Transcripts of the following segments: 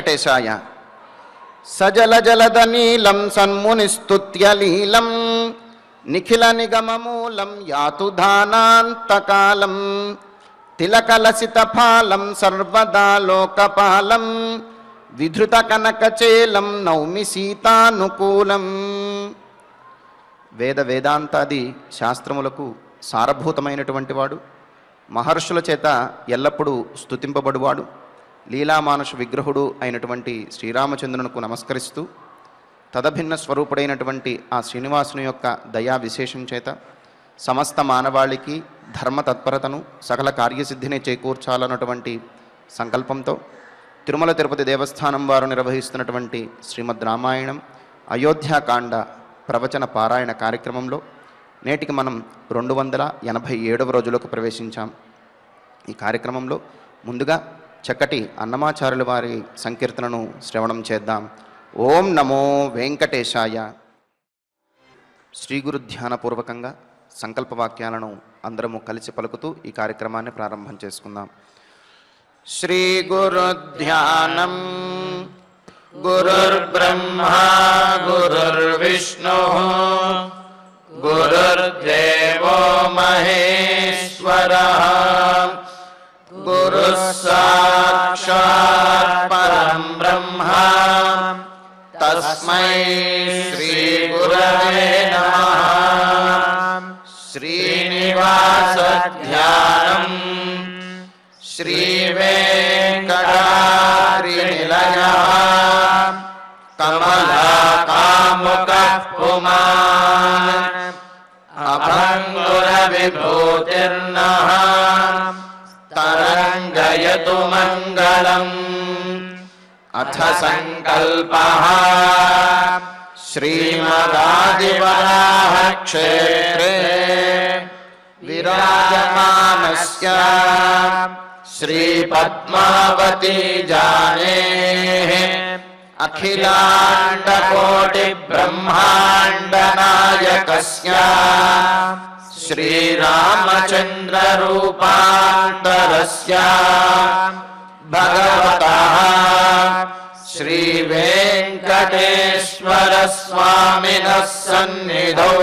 వెంకటేశాయ. సజల జలదనీలం సన్మునిస్తుత్యలీలం నిఖిల నిగమమూలం యాతు ధానాంతకాలం తిలకలసితఫాలం సర్వదా లోకపాలం విధృత కనకచేలం నౌమి సీతానుకూలం. వేద వేదాంతాది శాస్త్రములకు సారభూతమైనటువంటి వాడు, మహర్షుల చేత ఎల్లప్పుడూ స్తుతింపబడువాడు, లీలామానుష విగ్రహుడు అయినటువంటి శ్రీరామచంద్రునికి నమస్కరిస్తూ తదభిన్న స్వరూపుడైనటువంటి ఆ శ్రీనివాసుని యొక్క దయా విశేషం చేత సమస్త మానవాళికి ధర్మ తత్పరతను సకల కార్యసిద్ధిని చేకూర్చాలన్నటువంటి సంకల్పంతో తిరుమల తిరుపతి దేవస్థానం వారు నిర్వహిస్తున్నటువంటి శ్రీమద్ రామాయణం అయోధ్యాకాండ ప్రవచన పారాయణ కార్యక్రమంలో నేటికి మనం 287వ రోజులోకి ప్రవేశించాం. ఈ కార్యక్రమంలో ముందుగా చక్కటి అన్నమాచార్యుల వారి సంకీర్తనను శ్రవణం చేద్దాం. ఓం నమో వెంకటేశాయ. శ్రీ గురు ధ్యానపూర్వకంగా సంకల్పవాక్యాలను అందరము కలిసి పలుకుతూ ఈ కార్యక్రమాన్ని ప్రారంభం చేసుకుందాం. శ్రీ గురు ధ్యానం. గురుర్బ్రహ్మా గురుర్విష్ణుః గురుర్దేవో మహేశ్వరః గురుః సాక్షాత్ పరం బ్రహ్మ తస్మై శ్రీ గురవే నమః. శ్రీనివాస ధ్యానం శ్రీ వెంకటాద్రి నిలయః కమలాకాముకః పుమాన్ అభంగుర విభూతిర్నః తరంగయతు మంగళం. అథ సంకల్పః. శ్రీమదాదివరాహ క్షేత్రే విరాజమానస్య శ్రీ పద్మావతీ జానేః అఖిలాండ కోటి బ్రహ్మాండ నాయకస్య శ్రీరామచంద్ర రూపాంతరస్య భగవతః శ్రీ వెంకటేశ్వర స్వామినః సన్నిధౌ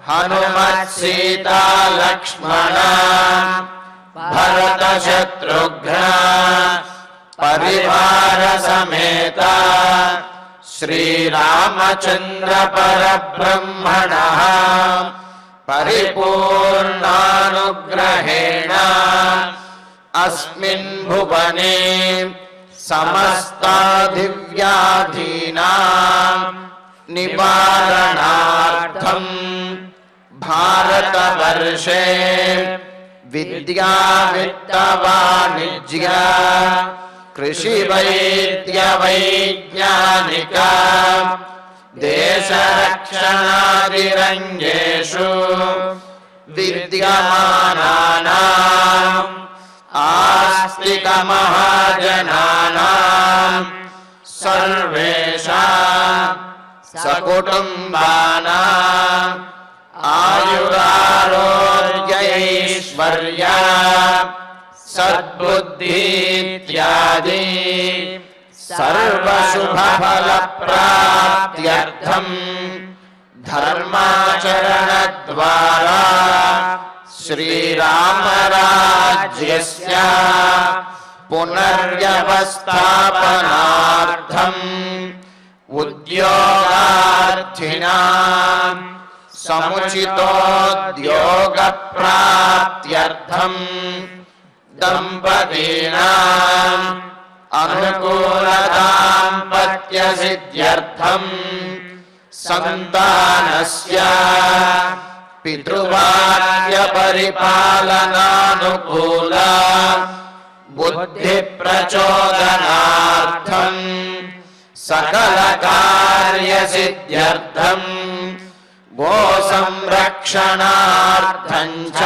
హనుమత్ సీతా లక్ష్మణ భరత శత్రుఘ్న పరివార సమేత శ్రీరామచంద్ర పరబ్రహ్మణః పరిపూర్ణానుగ్రహేణ అస్మిన్ భువనే సమస్తాదివ్యాధీనాం నివారణార్థం భారతవర్షే విద్యా విత్త వాణిజ్య కృషి వైద్య వైజ్ఞానిక దేశ రక్షణాదిరంగేషు విద్యమానానాం ఆస్తిక మహాజనానాం సర్వేషాం సకుటుంబానాం ఆయురారోగ్యైశ్వర్య సద్బుద్ధిత్యాది సర్వశుభఫలప్రాప్త్యర్థం ధర్మాచరణద్వారా శ్రీరామరాజ్యస్య పునర్వ్యవస్థాపనార్థం ఉద్యోగార్థినాం సముచితోద్యోగప్రాప్త్యర్థం దంపతీనాం అనుకూల దాంపత్య సిద్ధ్యర్థం సంతానస్య పితృవాక్య పరిపాలనానుకూల బుద్ధి ప్రచోదనార్థం సకల కార్య సిద్ధ్యర్థం గో సంరక్షణార్థం చ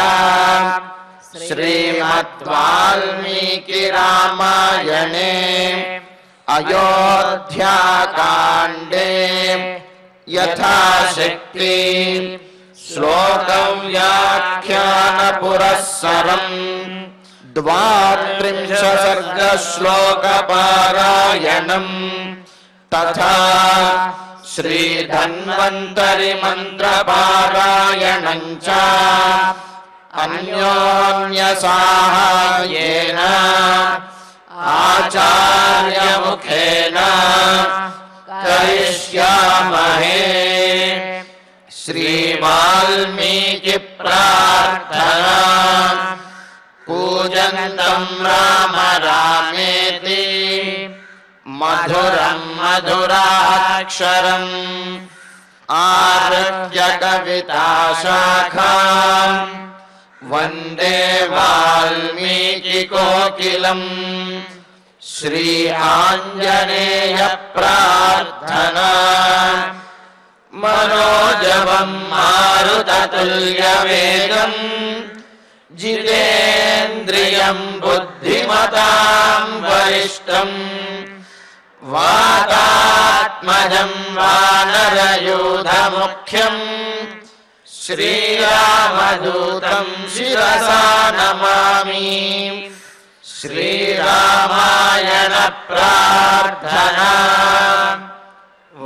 శ్రీమద్వాల్మీకి రామాయణే అయోధ్యాకాండే యథాశక్తి శ్లోకం వ్యాఖ్యాన పురస్సరం द्वात्रिंशत्सर्गश्लोकपारायणम् तथा श्रीधन्वन्तरि मन्त्रपारायणं च अन्योन्यसाहाय्येन आचार्यमुखेन करिष्यामहे। श्रीवाल्मीकि प्रार्थना। कूजन्तं राम रामेति मधुरं मधुराक्षरम् आरुह्य कविताशाखां वन्दे वाल्मीकि कोकिलम्। श्री आञ्जनेय प्रार्थना। मनोजवं मारुततुल्यवेगम् जितेन्द्रियं बुद्धिमतां वरिष्ठम् वातात्मजं वानरयूथमुख्यम् श्रीरामदूतं शिरसा नमामि। श्रीरामायण प्रार्थना।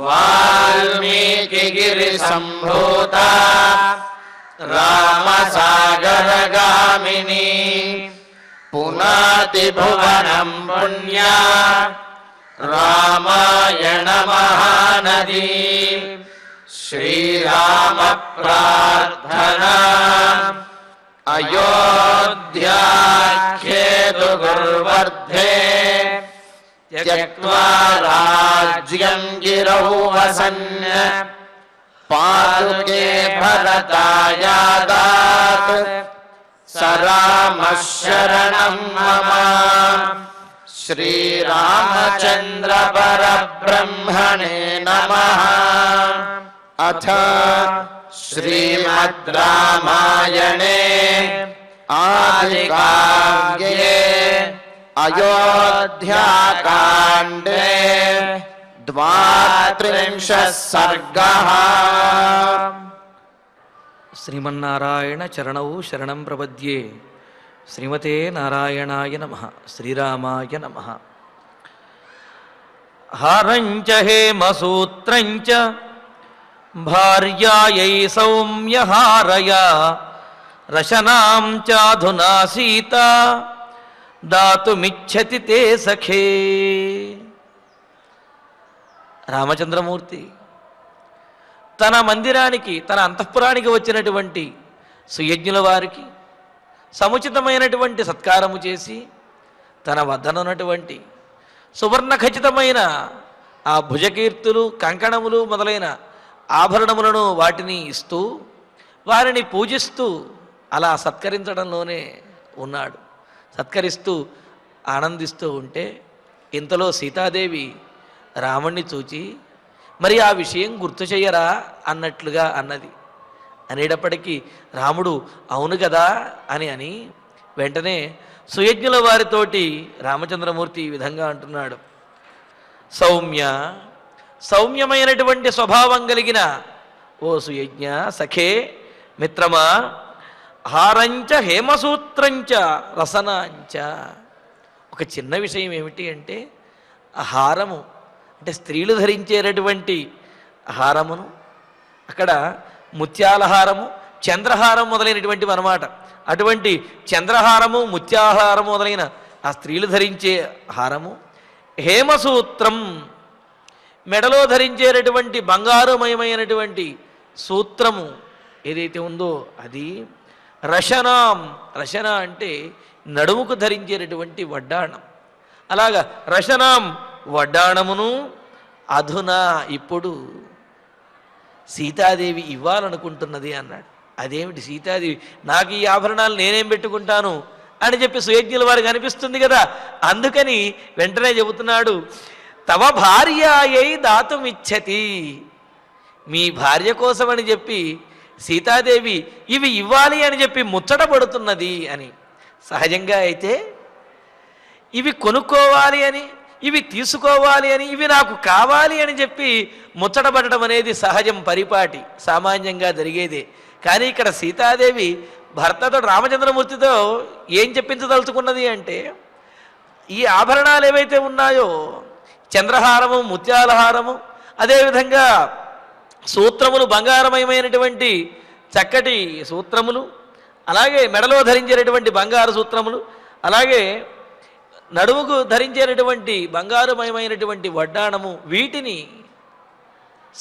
वाल्मीकिगिरिसम्भूता रामसागरगामिनी पुनाति भुवनं पुण्या रामायण महानदी। श्रीराम प्रार्थना। अयोध्याख्येतु गुर्वर्धे त्यक्त्वा राज्यं गिरौ वसन् पादुके भरतायादात् स रामः शरणं मम। श्रीरामचन्द्र परब्रह्मणे नमः। अथ श्रीमद् रामायणे आदिकाव्ये अयोध्याकाण्डे 32 सर्गः। శ్రీమన్నారాయణ చరణౌ శరణం ప్రపద్యే. శ్రీమతే నారాయణాయ నమః. శ్రీరామాయ నమః. హారంచ హేమసూత్రంచ భార్యాయై సౌమ్యహారయ రశనాం చాధునా సీత దాతుమిచ్చతి తే సఖే. రామచంద్రమూర్తి తన మందిరానికి, తన అంతఃపురానికి వచ్చినటువంటి సుయజ్ఞుల వారికి సముచితమైనటువంటి సత్కారము చేసి తన వద్దనున్నటువంటి సువర్ణ ఖచ్చితమైన ఆ భుజకీర్తులు, కంకణములు మొదలైన ఆభరణములను వాటిని ఇస్తూ వారిని పూజిస్తూ అలా సత్కరించడంలోనే ఉన్నాడు. సత్కరిస్తూ ఆనందిస్తూ ఉంటే ఇంతలో సీతాదేవి రాముణ్ణి చూచి మరి ఆ విషయం గుర్తు చెయ్యరా అన్నట్లుగా అన్నది. అనేటప్పటికీ రాముడు అవును కదా అని వెంటనే సుయజ్ఞుల వారితోటి రామచంద్రమూర్తి ఈ విధంగా అంటున్నాడు. సౌమ్యమైనటువంటి స్వభావం కలిగిన ఓ సుయజ్ఞ సఖే మిత్రమా, హారంచ హేమసూత్రంచ రసనాంచ. ఒక చిన్న విషయం ఏమిటి అంటే ఆ హారము అంటే స్త్రీలు ధరించేటటువంటి హారమును, అక్కడ ముత్యాల హారము, చంద్రహారం మొదలైనటువంటివి అన్నమాట. అటువంటి చంద్రహారము, ముత్యాహారము మొదలైన ఆ స్త్రీలు ధరించే హారము, హేమసూత్రం మెడలో ధరించేటటువంటి బంగారుమయమైనటువంటి సూత్రము ఏదైతే ఉందో అది, రశనాం, రశన అంటే నడుముకు ధరించేటటువంటి వడ్డాణం. అలాగా రశనాం వడ్డాణమును అధునా ఇప్పుడు సీతాదేవి ఇవ్వాలనుకుంటున్నది అన్నాడు. అదేమిటి సీతాదేవి, నాకు ఈ ఆభరణాలు నేనేం పెట్టుకుంటాను అని చెప్పి సుయజ్ఞుల వారికి అనిపిస్తుంది కదా, అందుకని వెంటనే చెబుతున్నాడు, తవ భార్యాయై దాతుమిచ్చతి, మీ భార్య కోసమని చెప్పి సీతాదేవి ఇవి ఇవ్వాలి అని చెప్పి ముచ్చటపడుతున్నది అని. సహజంగా అయితే ఇవి కొనుక్కోవాలి అని, ఇవి తీసుకోవాలి అని, ఇవి నాకు కావాలి అని చెప్పి ముచ్చటపడటం అనేది సహజం, పరిపాటి, సామాన్యంగా జరిగేదే. కానీ ఇక్కడ సీతాదేవి భర్తతో రామచంద్రమూర్తితో ఏం చెప్పించదలుచుకున్నది అంటే, ఈ ఆభరణాలు ఏవైతే ఉన్నాయో చంద్రహారము, ముత్యాలహారము, అదేవిధంగా సూత్రములు, బంగారమయమైనటువంటి చక్కటి సూత్రములు, అలాగే మెడలో ధరించేటటువంటి బంగారు సూత్రములు, అలాగే నడుముకు ధరించేటటువంటి బంగారుమయమైనటువంటి వడ్డాణము, వీటిని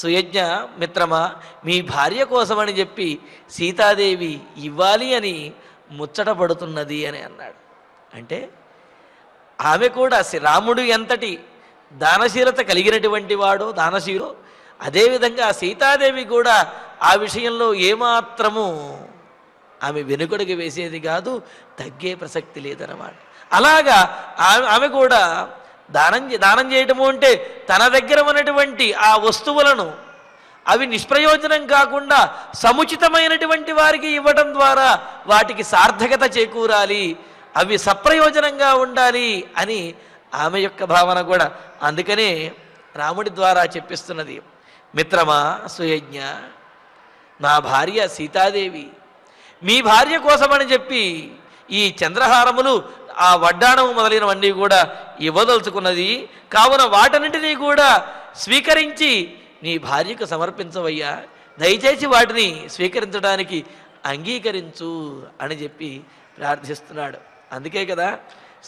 సుయజ్ఞ మిత్రమా మీ భార్య కోసమని చెప్పి సీతాదేవి ఇవ్వాలి అని ముచ్చటపడుతున్నది అని అన్నాడు. అంటే ఆమె కూడా రాముడు ఎంతటి దానశీలత కలిగినటువంటి వాడో, దానశీలో, అదేవిధంగా సీతాదేవి కూడా ఆ విషయంలో ఏమాత్రము ఆమె వెనుకడుగు వేసేది కాదు, తగ్గే ప్రసక్తి లేదన్నమాట. అలాగా ఆమె కూడా దానం చేయటము అంటే తన దగ్గర ఉన్నటువంటి ఆ వస్తువులను అవి నిష్ప్రయోజనం కాకుండా సముచితమైనటువంటి వారికి ఇవ్వటం ద్వారా వాటికి సార్థకత చేకూరాలి, అవి సప్రయోజనంగా ఉండాలి అని ఆమె యొక్క భావన కూడా. అందుకనే రాముడి ద్వారా చెప్పిస్తున్నది, మిత్రమా సుయజ్ఞ, నా భార్య సీతాదేవి మీ భార్య కోసమని చెప్పి ఈ చంద్రహారములు, ఆ వడ్డాణము మొదలైనవన్నీ కూడా ఇవ్వదలుచుకున్నది. కావున వాటన్నింటినీ కూడా స్వీకరించి నీ భార్యకు సమర్పించవయ్యా, దయచేసి వాటిని స్వీకరించడానికి అంగీకరించు అని చెప్పి ప్రార్థిస్తున్నాడు. అందుకే కదా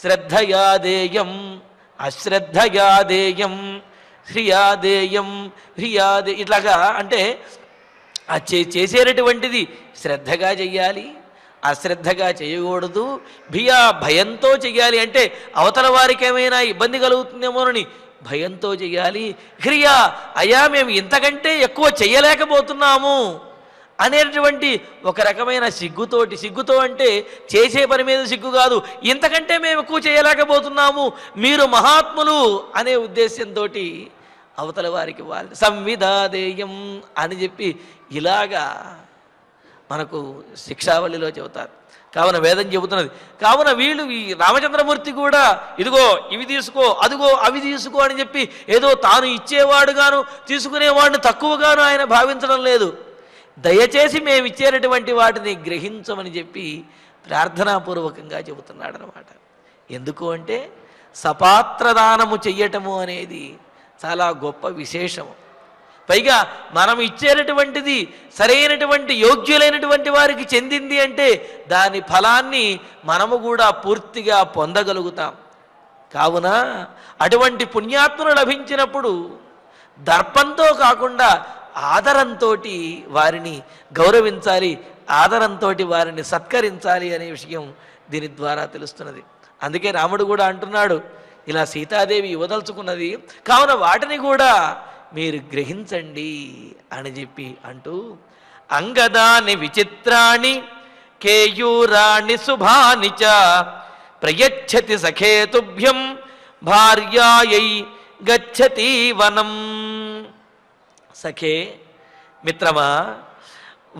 శ్రద్ధయాదేయం అశ్రద్ధయాదేయం హ్రియాదేయం హ్రియాదే, ఇట్లాగా అంటే ఆ చేసేటటువంటిది శ్రద్ధగా చెయ్యాలి, అశ్రద్ధగా చేయకూడదు, భయంతో చెయ్యాలి, అంటే అవతల వారికి ఏమైనా ఇబ్బంది కలుగుతుందేమోనని భయంతో చెయ్యాలి. హ్రియా, అయ్యా మేము ఇంతకంటే ఎక్కువ చెయ్యలేకపోతున్నాము అనేటువంటి ఒక రకమైన సిగ్గుతో అంటే చేసే పని మీద సిగ్గు కాదు, ఇంతకంటే మేము ఎక్కువ చేయలేకపోతున్నాము, మీరు మహాత్ములు అనే ఉద్దేశంతో అవతల వారికి వాళ్ళు సంవిధాదేయం అని చెప్పి ఇలాగా మనకు శిక్షావళిలో చెబుతారు. కావున వేదం చెబుతున్నది. కావున వీళ్ళు ఈ రామచంద్రమూర్తి కూడా ఇదిగో ఇవి తీసుకో, అదిగో అవి తీసుకో అని చెప్పి ఏదో తాను ఇచ్చేవాడుగాను తీసుకునేవాడిని తక్కువగాను ఆయన భావించడం లేదు. దయచేసి మేము ఇచ్చేటటువంటి వాటిని గ్రహించమని చెప్పి ప్రార్థనాపూర్వకంగా చెబుతున్నాడు అన్నమాట. ఎందుకు అంటే సపాత్రదానము చెయ్యటము అనేది చాలా గొప్ప విశేషము. పైగా మనం ఇచ్చేటటువంటిది సరైనటువంటి యోగ్యులైనటువంటి వారికి చెందింది అంటే దాని ఫలాన్ని మనము కూడా పూర్తిగా పొందగలుగుతాం. కావున అటువంటి పుణ్యాత్మలు లభించినప్పుడు దర్పంతో కాకుండా ఆదరంతో వారిని గౌరవించాలి, ఆదరంతో వారిని సత్కరించాలి అనే విషయం దీని ద్వారా తెలుస్తున్నది. అందుకే రాముడు కూడా అంటున్నాడు, ఇలా సీతాదేవి ఇవ్వదలుచుకున్నది, కావున వాటిని కూడా మీరు గ్రహించండి అని చెప్పి అంటూ అంగదాని విచిత్రాణి కేయూరాణి శుభాని చ ప్రయచ్చతి సఖేతుభ్యం భార్యాయై గచ్చతి వనం. సఖే మిత్రమా,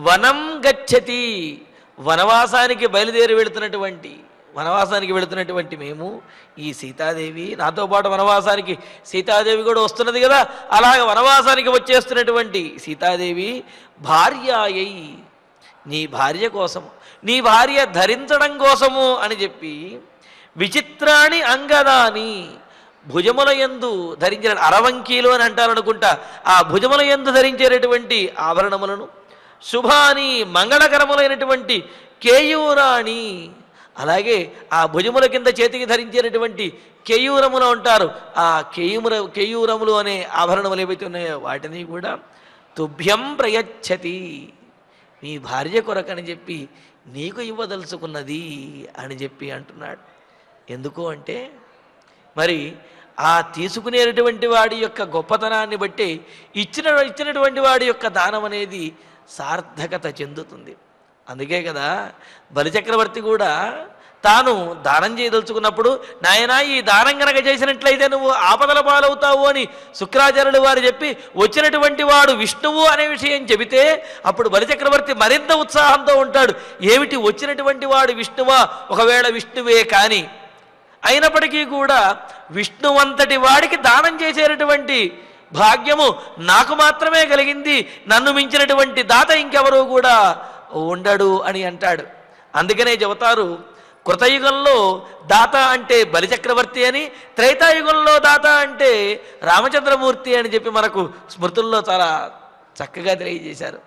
వనం గచ్చతి, వనవాసానికి బయలుదేరి వెళుతున్నటువంటి మేము ఈ సీతాదేవి, నాతో పాటు వనవాసానికి సీతాదేవి కూడా వస్తున్నది కదా, అలాగ వనవాసానికి వచ్చేస్తున్నటువంటి సీతాదేవి భార్యాయై, నీ భార్య కోసము, నీ భార్య ధరించడం కోసము అని చెప్పి విచిత్రాణి అంగదాని, భుజముల యందు ధరించిన అరవంకీలు అని అంటారనుకుంటా, ఆ భుజముల యందు ధరించేటటువంటి ఆభరణములను, శుభాని మంగళకరములైనటువంటి కేయూరాణి, అలాగే ఆ భుజముల కింద చేతికి ధరించేటటువంటి కేయూరములు అంటారు, ఆ కేయూరములు అనే ఆభరణములు ఏవైతే ఉన్నాయో వాటిని కూడా తుభ్యం ప్రయచ్చతి, నీ భార్య కొరకని చెప్పి నీకు ఇవ్వదలుచుకున్నది అని చెప్పి అంటున్నాడు. ఎందుకు అంటే మరి ఆ తీసుకునేటటువంటి వాడి యొక్క గొప్పతనాన్ని బట్టి ఇచ్చినటువంటి వాడి యొక్క దానం అనేది సార్థకత చెందుతుంది. అందుకే కదా బలిచక్రవర్తి కూడా తాను దానం చేయదలుచుకున్నప్పుడు, నాయనా ఈ దానం గనక చేసినట్లయితే నువ్వు ఆపదల పాలవుతావు అని శుక్రాచార్యులు వారు చెప్పి వచ్చినటువంటి వాడు విష్ణువు అనే విషయం చెబితే అప్పుడు బలిచక్రవర్తి మరింత ఉత్సాహంతో ఉంటాడు. ఏమిటి వచ్చినటువంటి వాడు విష్ణువా? ఒకవేళ విష్ణువే కానీ అయినప్పటికీ కూడా విష్ణువంతటి వాడికి దానం చేసేటటువంటి భాగ్యము నాకు మాత్రమే కలిగింది, నన్ను మించినటువంటి దాత ఇంకెవరూ కూడా ఉండడు అని అంటాడు. అందుకనే చెబుతారు, కృతయుగంలో దాత అంటే బలిచక్రవర్తి అని, త్రేతాయుగంలో దాత అంటే రామచంద్రమూర్తి అని చెప్పి మనకు స్మృతుల్లో చాలా చక్కగా తెలియజేశారు.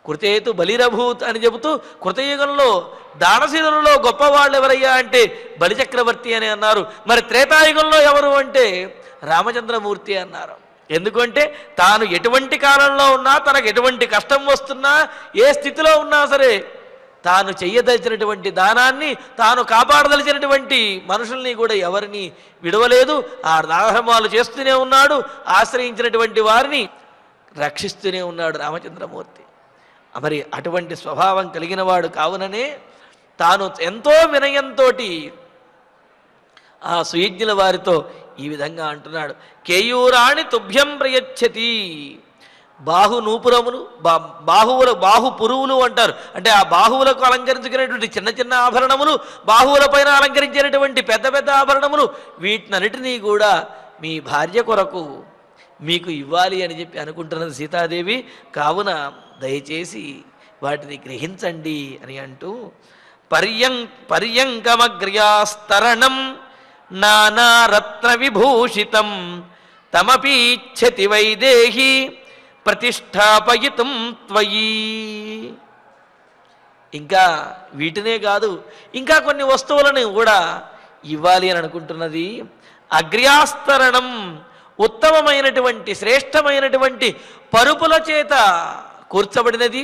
కృతేతు బలిరభూత్ అని చెబుతూ కృతయుగంలో దానశీలులలో గొప్పవాళ్ళు ఎవరయ్యా అంటే బలిచక్రవర్తి అని అన్నారు. మరి త్రేతాయుగంలో ఎవరు అంటే రామచంద్రమూర్తి అన్నారు. ఎందుకంటే తాను ఎటువంటి కాలంలో ఉన్నా, తనకు ఎటువంటి కష్టం వస్తున్నా, ఏ స్థితిలో ఉన్నా సరే తాను చెయ్యదలిచినటువంటి దానాన్ని, తాను కాపాడదలిచినటువంటి మనుషుల్ని కూడా ఎవరిని విడవలేదు. ఆ దానధర్మాలు చేస్తూనే ఉన్నాడు, ఆశ్రయించినటువంటి వారిని రక్షిస్తూనే ఉన్నాడు రామచంద్రమూర్తి. మరి అటువంటి స్వభావం కలిగిన వాడు కావుననే తాను ఎంతో వినయంతో ఆ సుయజ్ఞుల వారితో ఈ విధంగా అంటున్నాడు, కేయూరాణి తుభ్యం ప్రయచ్చతి. బాహు నూపురములు, బాహు పురువులు అంటారు. అంటే ఆ బాహువులకు అలంకరించుకునేటువంటి చిన్న చిన్న ఆభరణములు, బాహువుల పైన అలంకరించేటువంటి పెద్ద పెద్ద ఆభరణములు, వీటినన్నిటినీ కూడా మీ భార్య కొరకు మీకు ఇవ్వాలి అని చెప్పి అనుకుంటున్నది సీతాదేవి. కావున దయచేసి వాటిని గ్రహించండి అని అంటూ, పర్యంకమగ్ర్యాస్తరణం నానారత్న విభూషితం తమపీచ్చతి వైదేహి ప్రతిష్టాపయితుం త్వయి. ఇంకా వీటినే కాదు, ఇంకా కొన్ని వస్తువులను కూడా ఇవ్వాలి అని అనుకుంటున్నది. అగ్ర్యాస్తరణం, ఉత్తమమైనటువంటి శ్రేష్టమైనటువంటి పరుపుల చేత కూర్చబడినది,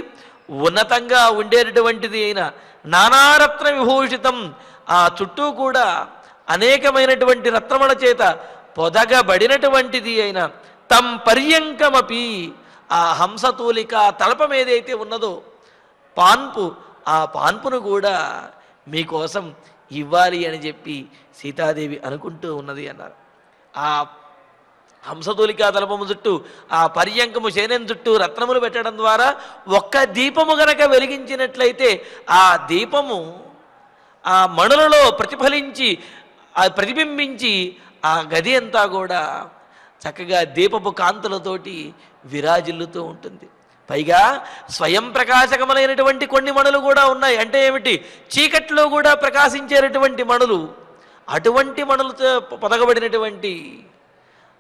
ఉన్నతంగా ఉండేటటువంటిది అయిన నానారత్న విభూషితం, ఆ చుట్టూ కూడా అనేకమైనటువంటి రత్నముల చేత పొదగబడినటువంటిది అయిన తం పర్యంకమపి, ఆ హంసతూలిక తలపం ఏదైతే ఉన్నదో పాన్పు, ఆ పాన్పును కూడా మీకోసం ఇవ్వాలి అని చెప్పి సీతాదేవి అనుకుంటూ ఉన్నది అన్నారు. ఆ హంసతూలికా తలపము చుట్టూ, ఆ పర్యంకము శయనం చుట్టూ రత్నములు పెట్టడం ద్వారా ఒక్క దీపము గనక వెలిగించినట్లయితే ఆ దీపము ఆ మణులలో ప్రతిఫలించి, ఆ ప్రతిబింబించి ఆ గది అంతా కూడా చక్కగా దీపపు కాంతులతోటి విరాజిల్లుతూ ఉంటుంది. పైగా స్వయం ప్రకాశకములైనటువంటి కొన్ని మణులు కూడా ఉన్నాయి. అంటే ఏమిటి? చీకట్లో కూడా ప్రకాశించేటటువంటి మణులు. అటువంటి మణులతో పొదగబడినటువంటి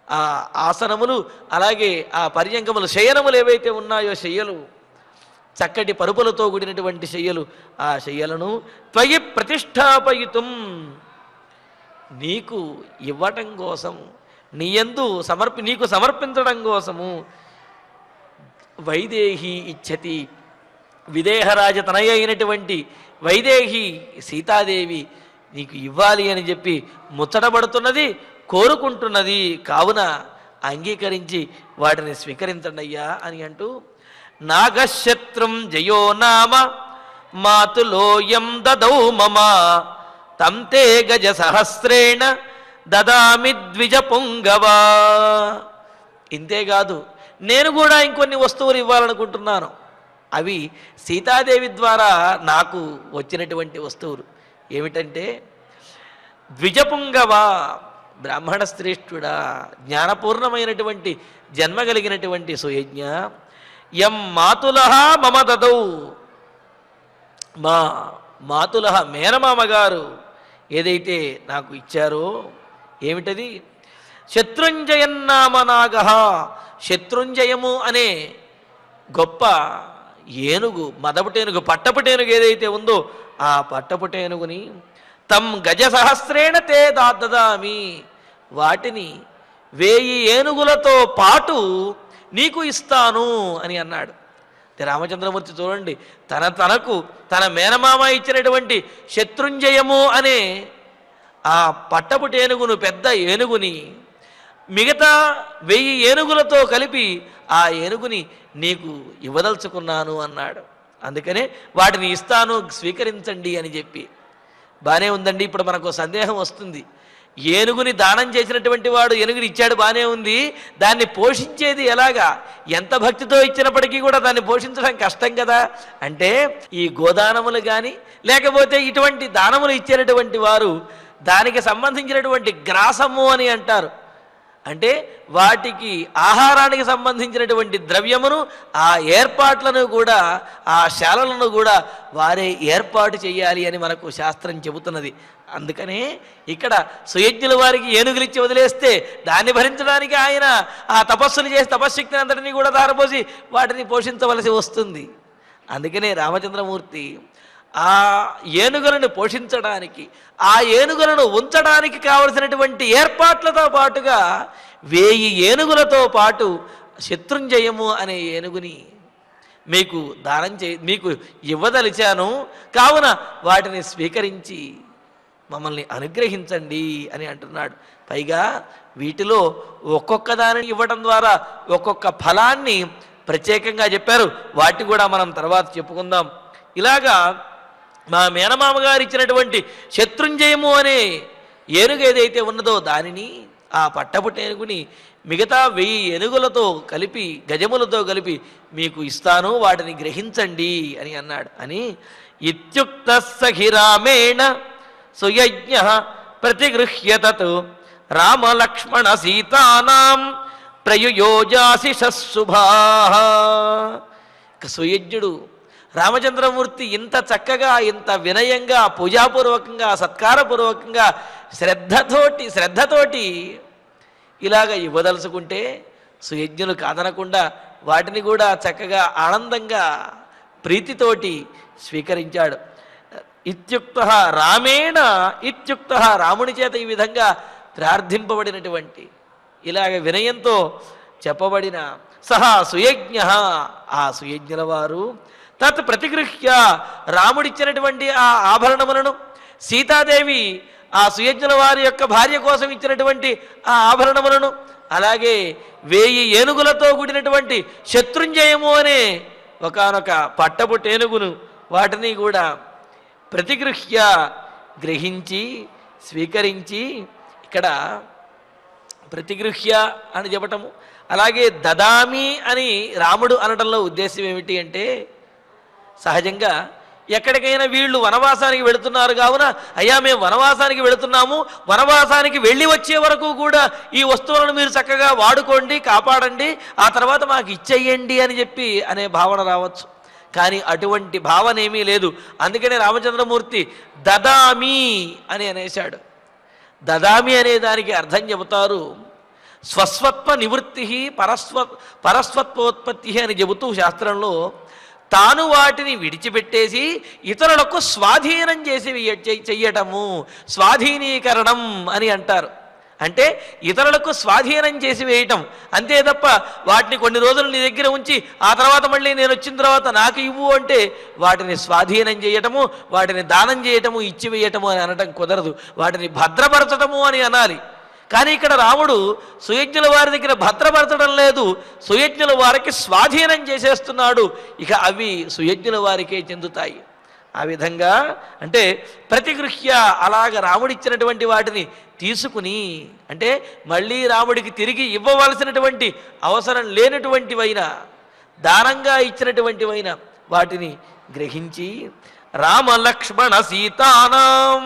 ఆ ఆసనములు, అలాగే ఆ పర్యంకములు, శయనములు ఏవైతే ఉన్నాయో శయ్యలు, చక్కటి పరుపులతో కూడినటువంటి శయ్యలు, ఆ శయ్యలను త్వయి ప్రతిష్టాపయితుం, నీకు ఇవ్వటం కోసం, నీయందు నీకు సమర్పించడం కోసము వైదేహి ఇచ్చతి, విదేహరాజ తనయ అయినటువంటి వైదేహి సీతాదేవి నీకు ఇవ్వాలి అని చెప్పి ముచ్చటపడుతున్నది, కోరుకుంటున్నది. కావున అంగీకరించి వాటిని స్వీకరించండి అయ్యా అని అంటూ, నాగశత్రుం జయో నామ మాతులోయం దదౌ మమ తం తే గజ సహస్రేణ దదామి ద్విజ పుంగవా. ఇంతేకాదు, నేను కూడా ఇంకొన్ని వస్తువులు ఇవ్వాలనుకుంటున్నాను. అవి సీతాదేవి ద్వారా నాకు వచ్చినటువంటి వస్తువులు. ఏమిటంటే, ద్విజపుంగవ, బ్రాహ్మణ శ్రేష్ఠుడా, జ్ఞానపూర్ణమైనటువంటి జన్మ కలిగినటువంటి సుయజ్ఞ, యం మాతులహ మమ దదౌ, మా మాతులహ మేనమామగారు ఏదైతే నాకు ఇచ్చారో, ఏమిటది? శత్రుంజయన్నామనాగ, శత్రుంజయము అనే గొప్ప ఏనుగు, మదపుటేనుగు, పట్టపుటేనుగు ఏదైతే ఉందో ఆ పట్టపుటేనుగుని తం గజ సహస్రేణ తే దదామి, వాటిని 1000 ఏనుగులతో పాటు నీకు ఇస్తాను అని అన్నాడు. రామచంద్రమూర్తి చూడండి, తన మేనమామ ఇచ్చినటువంటి శత్రుంజయము అనే ఆ పట్టపుటేనుగును, పెద్ద ఏనుగుని మిగతా 1000 ఏనుగులతో కలిపి ఆ ఏనుగుని నీకు ఇవ్వదలుచుకున్నాను అన్నాడు. అందుకనే వాటిని ఇస్తాను, స్వీకరించండి అని చెప్పి. బానే ఉందండి. ఇప్పుడు మనకు సందేహం వస్తుంది, ఏనుగుని దానం చేసినటువంటి వాడు ఏనుగుని ఇచ్చాడు, బానే ఉంది, దాన్ని పోషించేది ఎలాగా? ఎంత భక్తితో ఇచ్చినప్పటికీ కూడా దాన్ని పోషించడం కష్టం కదా. అంటే ఈ గోదానములు కానీ లేకపోతే ఇటువంటి దానములు ఇచ్చేటటువంటి వారు దానికి సంబంధించినటువంటి గ్రాసము అని అంటారు. అంటే వాటికి ఆహారానికి సంబంధించినటువంటి ద్రవ్యమును ఆ ఏర్పాట్లను కూడా ఆ శాలలను కూడా వారే ఏర్పాటు చేయాలి అని మనకు శాస్త్రం చెబుతున్నది. అందుకనే ఇక్కడ సుయజ్ఞుల వారికి ఏనుగులు ఇచ్చి వదిలేస్తే దాన్ని భరించడానికి ఆయన ఆ తపస్సులు చేసి తపశ్శక్తిని అంతటినీ కూడా దారపోసి వాటిని పోషించవలసి వస్తుంది. అందుకనే రామచంద్రమూర్తి ఆ ఏనుగులను పోషించడానికి ఆ ఏనుగులను ఉంచడానికి కావలసినటువంటి ఏర్పాట్లతో పాటుగా 1000 ఏనుగులతో పాటు శత్రుంజయము అనే ఏనుగుని మీకు మీకు ఇవ్వదలిచాను, కావున వాటిని స్వీకరించి మమ్మల్ని అనుగ్రహించండి అని అంటున్నాడు. పైగా వీటిలో ఒక్కొక్క దానిని ఇవ్వడం ద్వారా ఒక్కొక్క ఫలాన్ని ప్రత్యేకంగా చెప్పారు. వాటిని కూడా మనం తర్వాత చెప్పుకుందాం. ఇలాగా మా మేనమామ గారు ఇచ్చినటువంటి శత్రుంజయము అనే ఏనుగు ఏదైతే ఉన్నదో దానిని ఆ పట్టపుట్ట ఏనుగుని మిగతా 1000 ఏనుగులతో కలిపి గజములతో కలిపి మీకు ఇస్తాను, వాటిని గ్రహించండి అని అన్నాడు. అని ఇత్యుక్త సఖిరామేణ సుయజ్ఞ ప్రతిగృహ్యతత్ రామలక్ష్మణ సీతానాం ప్రయుయోజాశిషశుభా. సుయజ్ఞుడు రామచంద్రమూర్తి ఇంత చక్కగా ఇంత వినయంగా పూజాపూర్వకంగా సత్కారపూర్వకంగా శ్రద్ధతోటి ఇలాగ ఇవ్వదలుచుకుంటే సుయజ్ఞులు కాదనకుండా వాటిని కూడా చక్కగా ఆనందంగా ప్రీతితోటి స్వీకరించాడు. ఇత్యుక్తః రామేణ ఇత్యుక్తః రాముని చేత ఈ విధంగా ప్రార్థింపబడినటువంటి ఇలాగ వినయంతో చెప్పబడిన సహా సుయజ్ఞ ఆ సుయజ్ఞుల వారు తత్ ప్రతిగృహ్య రాముడిచ్చినటువంటి ఆ ఆభరణములను సీతాదేవి ఆ సుయజ్ఞుల వారి యొక్క భార్య కోసం ఇచ్చినటువంటి ఆ ఆభరణములను అలాగే 1000 ఏనుగులతో కూడినటువంటి శత్రుంజయము అనే ఒకానొక పట్టపుట్ట ఏనుగును వాటిని కూడా ప్రతిగృహ్య గ్రహించి స్వీకరించి ఇక్కడ ప్రతిగృహ్య అని చెప్పటము అలాగే దదామి అని రాముడు అనడంలో ఉద్దేశం ఏమిటి అంటే సహజంగా ఎక్కడికైనా వీళ్ళు వనవాసానికి వెళుతున్నారు కావున అయ్యా మేము వనవాసానికి వెళుతున్నాము, వనవాసానికి వెళ్ళి వచ్చే వరకు కూడా ఈ వస్తువులను మీరు చక్కగా వాడుకోండి, కాపాడండి, ఆ తర్వాత మాకు ఇచ్చేయండి అని చెప్పి అనే భావన రావచ్చు. కానీ అటువంటి భావన ఏమీ లేదు. అందుకనే రామచంద్రమూర్తి దదామి అని అనేశాడు. దదామి అనే దానికి అర్థం చెబుతారు స్వస్వత్వ నివృత్తి పరస్వత్వోత్పత్తి అని చెబుతూ శాస్త్రంలో తాను వాటిని విడిచిపెట్టేసి ఇతరులకు స్వాధీనం చేసి చెయ్యటము స్వాధీనీకరణం అని అంటారు. అంటే ఇతరులకు స్వాధీనం చేసి వేయటం అంతే తప్ప వాటిని కొన్ని రోజులు నీ దగ్గర ఉంచి ఆ తర్వాత మళ్ళీ నేను వచ్చిన తర్వాత నాకు ఇవ్వు అంటే వాటిని స్వాధీనం చేయటము, వాటిని దానం చేయటము, ఇచ్చివేయటము అని అనటం కుదరదు. వాటిని భద్రపరచటము అని అనాలి. కానీ ఇక్కడ రాముడు సుయజ్ఞుల వారి దగ్గర భద్రపరచడం లేదు, సుయజ్ఞుల వారికి స్వాధీనం చేసేస్తున్నాడు. ఇక అవి సుయజ్ఞుల వారికే చెందుతాయి. ఆ విధంగా అంటే ప్రతిగృహ్య అలాగ రాముడిచ్చినటువంటి వాటిని తీసుకుని అంటే మళ్ళీ రాముడికి తిరిగి ఇవ్వవలసినటువంటి అవసరం లేనటువంటివైనా దానంగా ఇచ్చినటువంటివైన వాటిని గ్రహించి రామలక్ష్మణ సీతానాం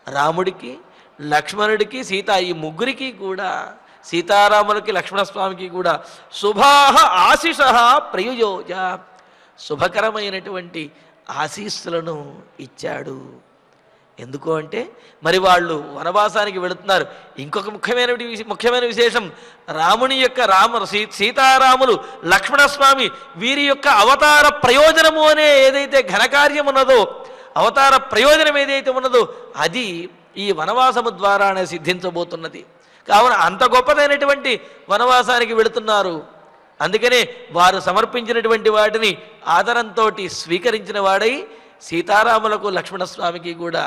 రాముడికి లక్ష్మణుడికి సీత ఈ ముగ్గురికి కూడా సీతారాములకి లక్ష్మణస్వామికి కూడా శుభాః ఆశిషః ప్రయుయోజ శుభకరమైనటువంటి ఆశీస్సులను ఇచ్చాడు. ఎందుకు అంటే మరి వాళ్ళు వనవాసానికి వెళుతున్నారు. ఇంకొక ముఖ్యమైన విశేషం రాముని యొక్క సీతారాములు లక్ష్మణస్వామి వీరి యొక్క అవతార ప్రయోజనము అనే ఏదైతే ఘనకార్యం ఉన్నదో అవతార ప్రయోజనం ఏదైతే ఉన్నదో అది ఈ వనవాసము ద్వారానే సిద్ధించబోతున్నది. కావున అంత గొప్పదైనటువంటి వనవాసానికి వెళుతున్నారు. అందుకనే వారు సమర్పించినటువంటి వాటిని ఆదరంతో స్వీకరించిన వాడై సీతారాములకు లక్ష్మణస్వామికి కూడా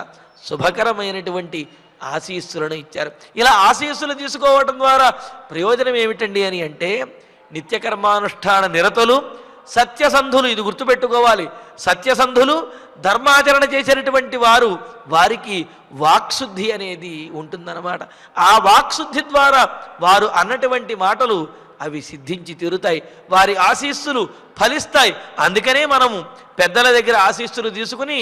శుభకరమైనటువంటి ఆశీస్సులను ఇచ్చారు. ఇలా ఆశీస్సులు తీసుకోవటం ద్వారా ప్రయోజనం ఏమిటండి అని అంటే నిత్యకర్మానుష్ఠాన నిరతులు సత్యసంధులు, ఇది గుర్తుపెట్టుకోవాలి. సత్యసంధులు ధర్మాచరణ చేసినటువంటి వారు వారికి వాక్శుద్ధి అనేది ఉంటుందన్నమాట. ఆ వాక్శుద్ధి ద్వారా వారు అన్నటువంటి మాటలు అవి సిద్ధించి తీరుతాయి, వారి ఆశీస్సులు ఫలిస్తాయి. అందుకనే మనము పెద్దల దగ్గర ఆశీస్సులు తీసుకుని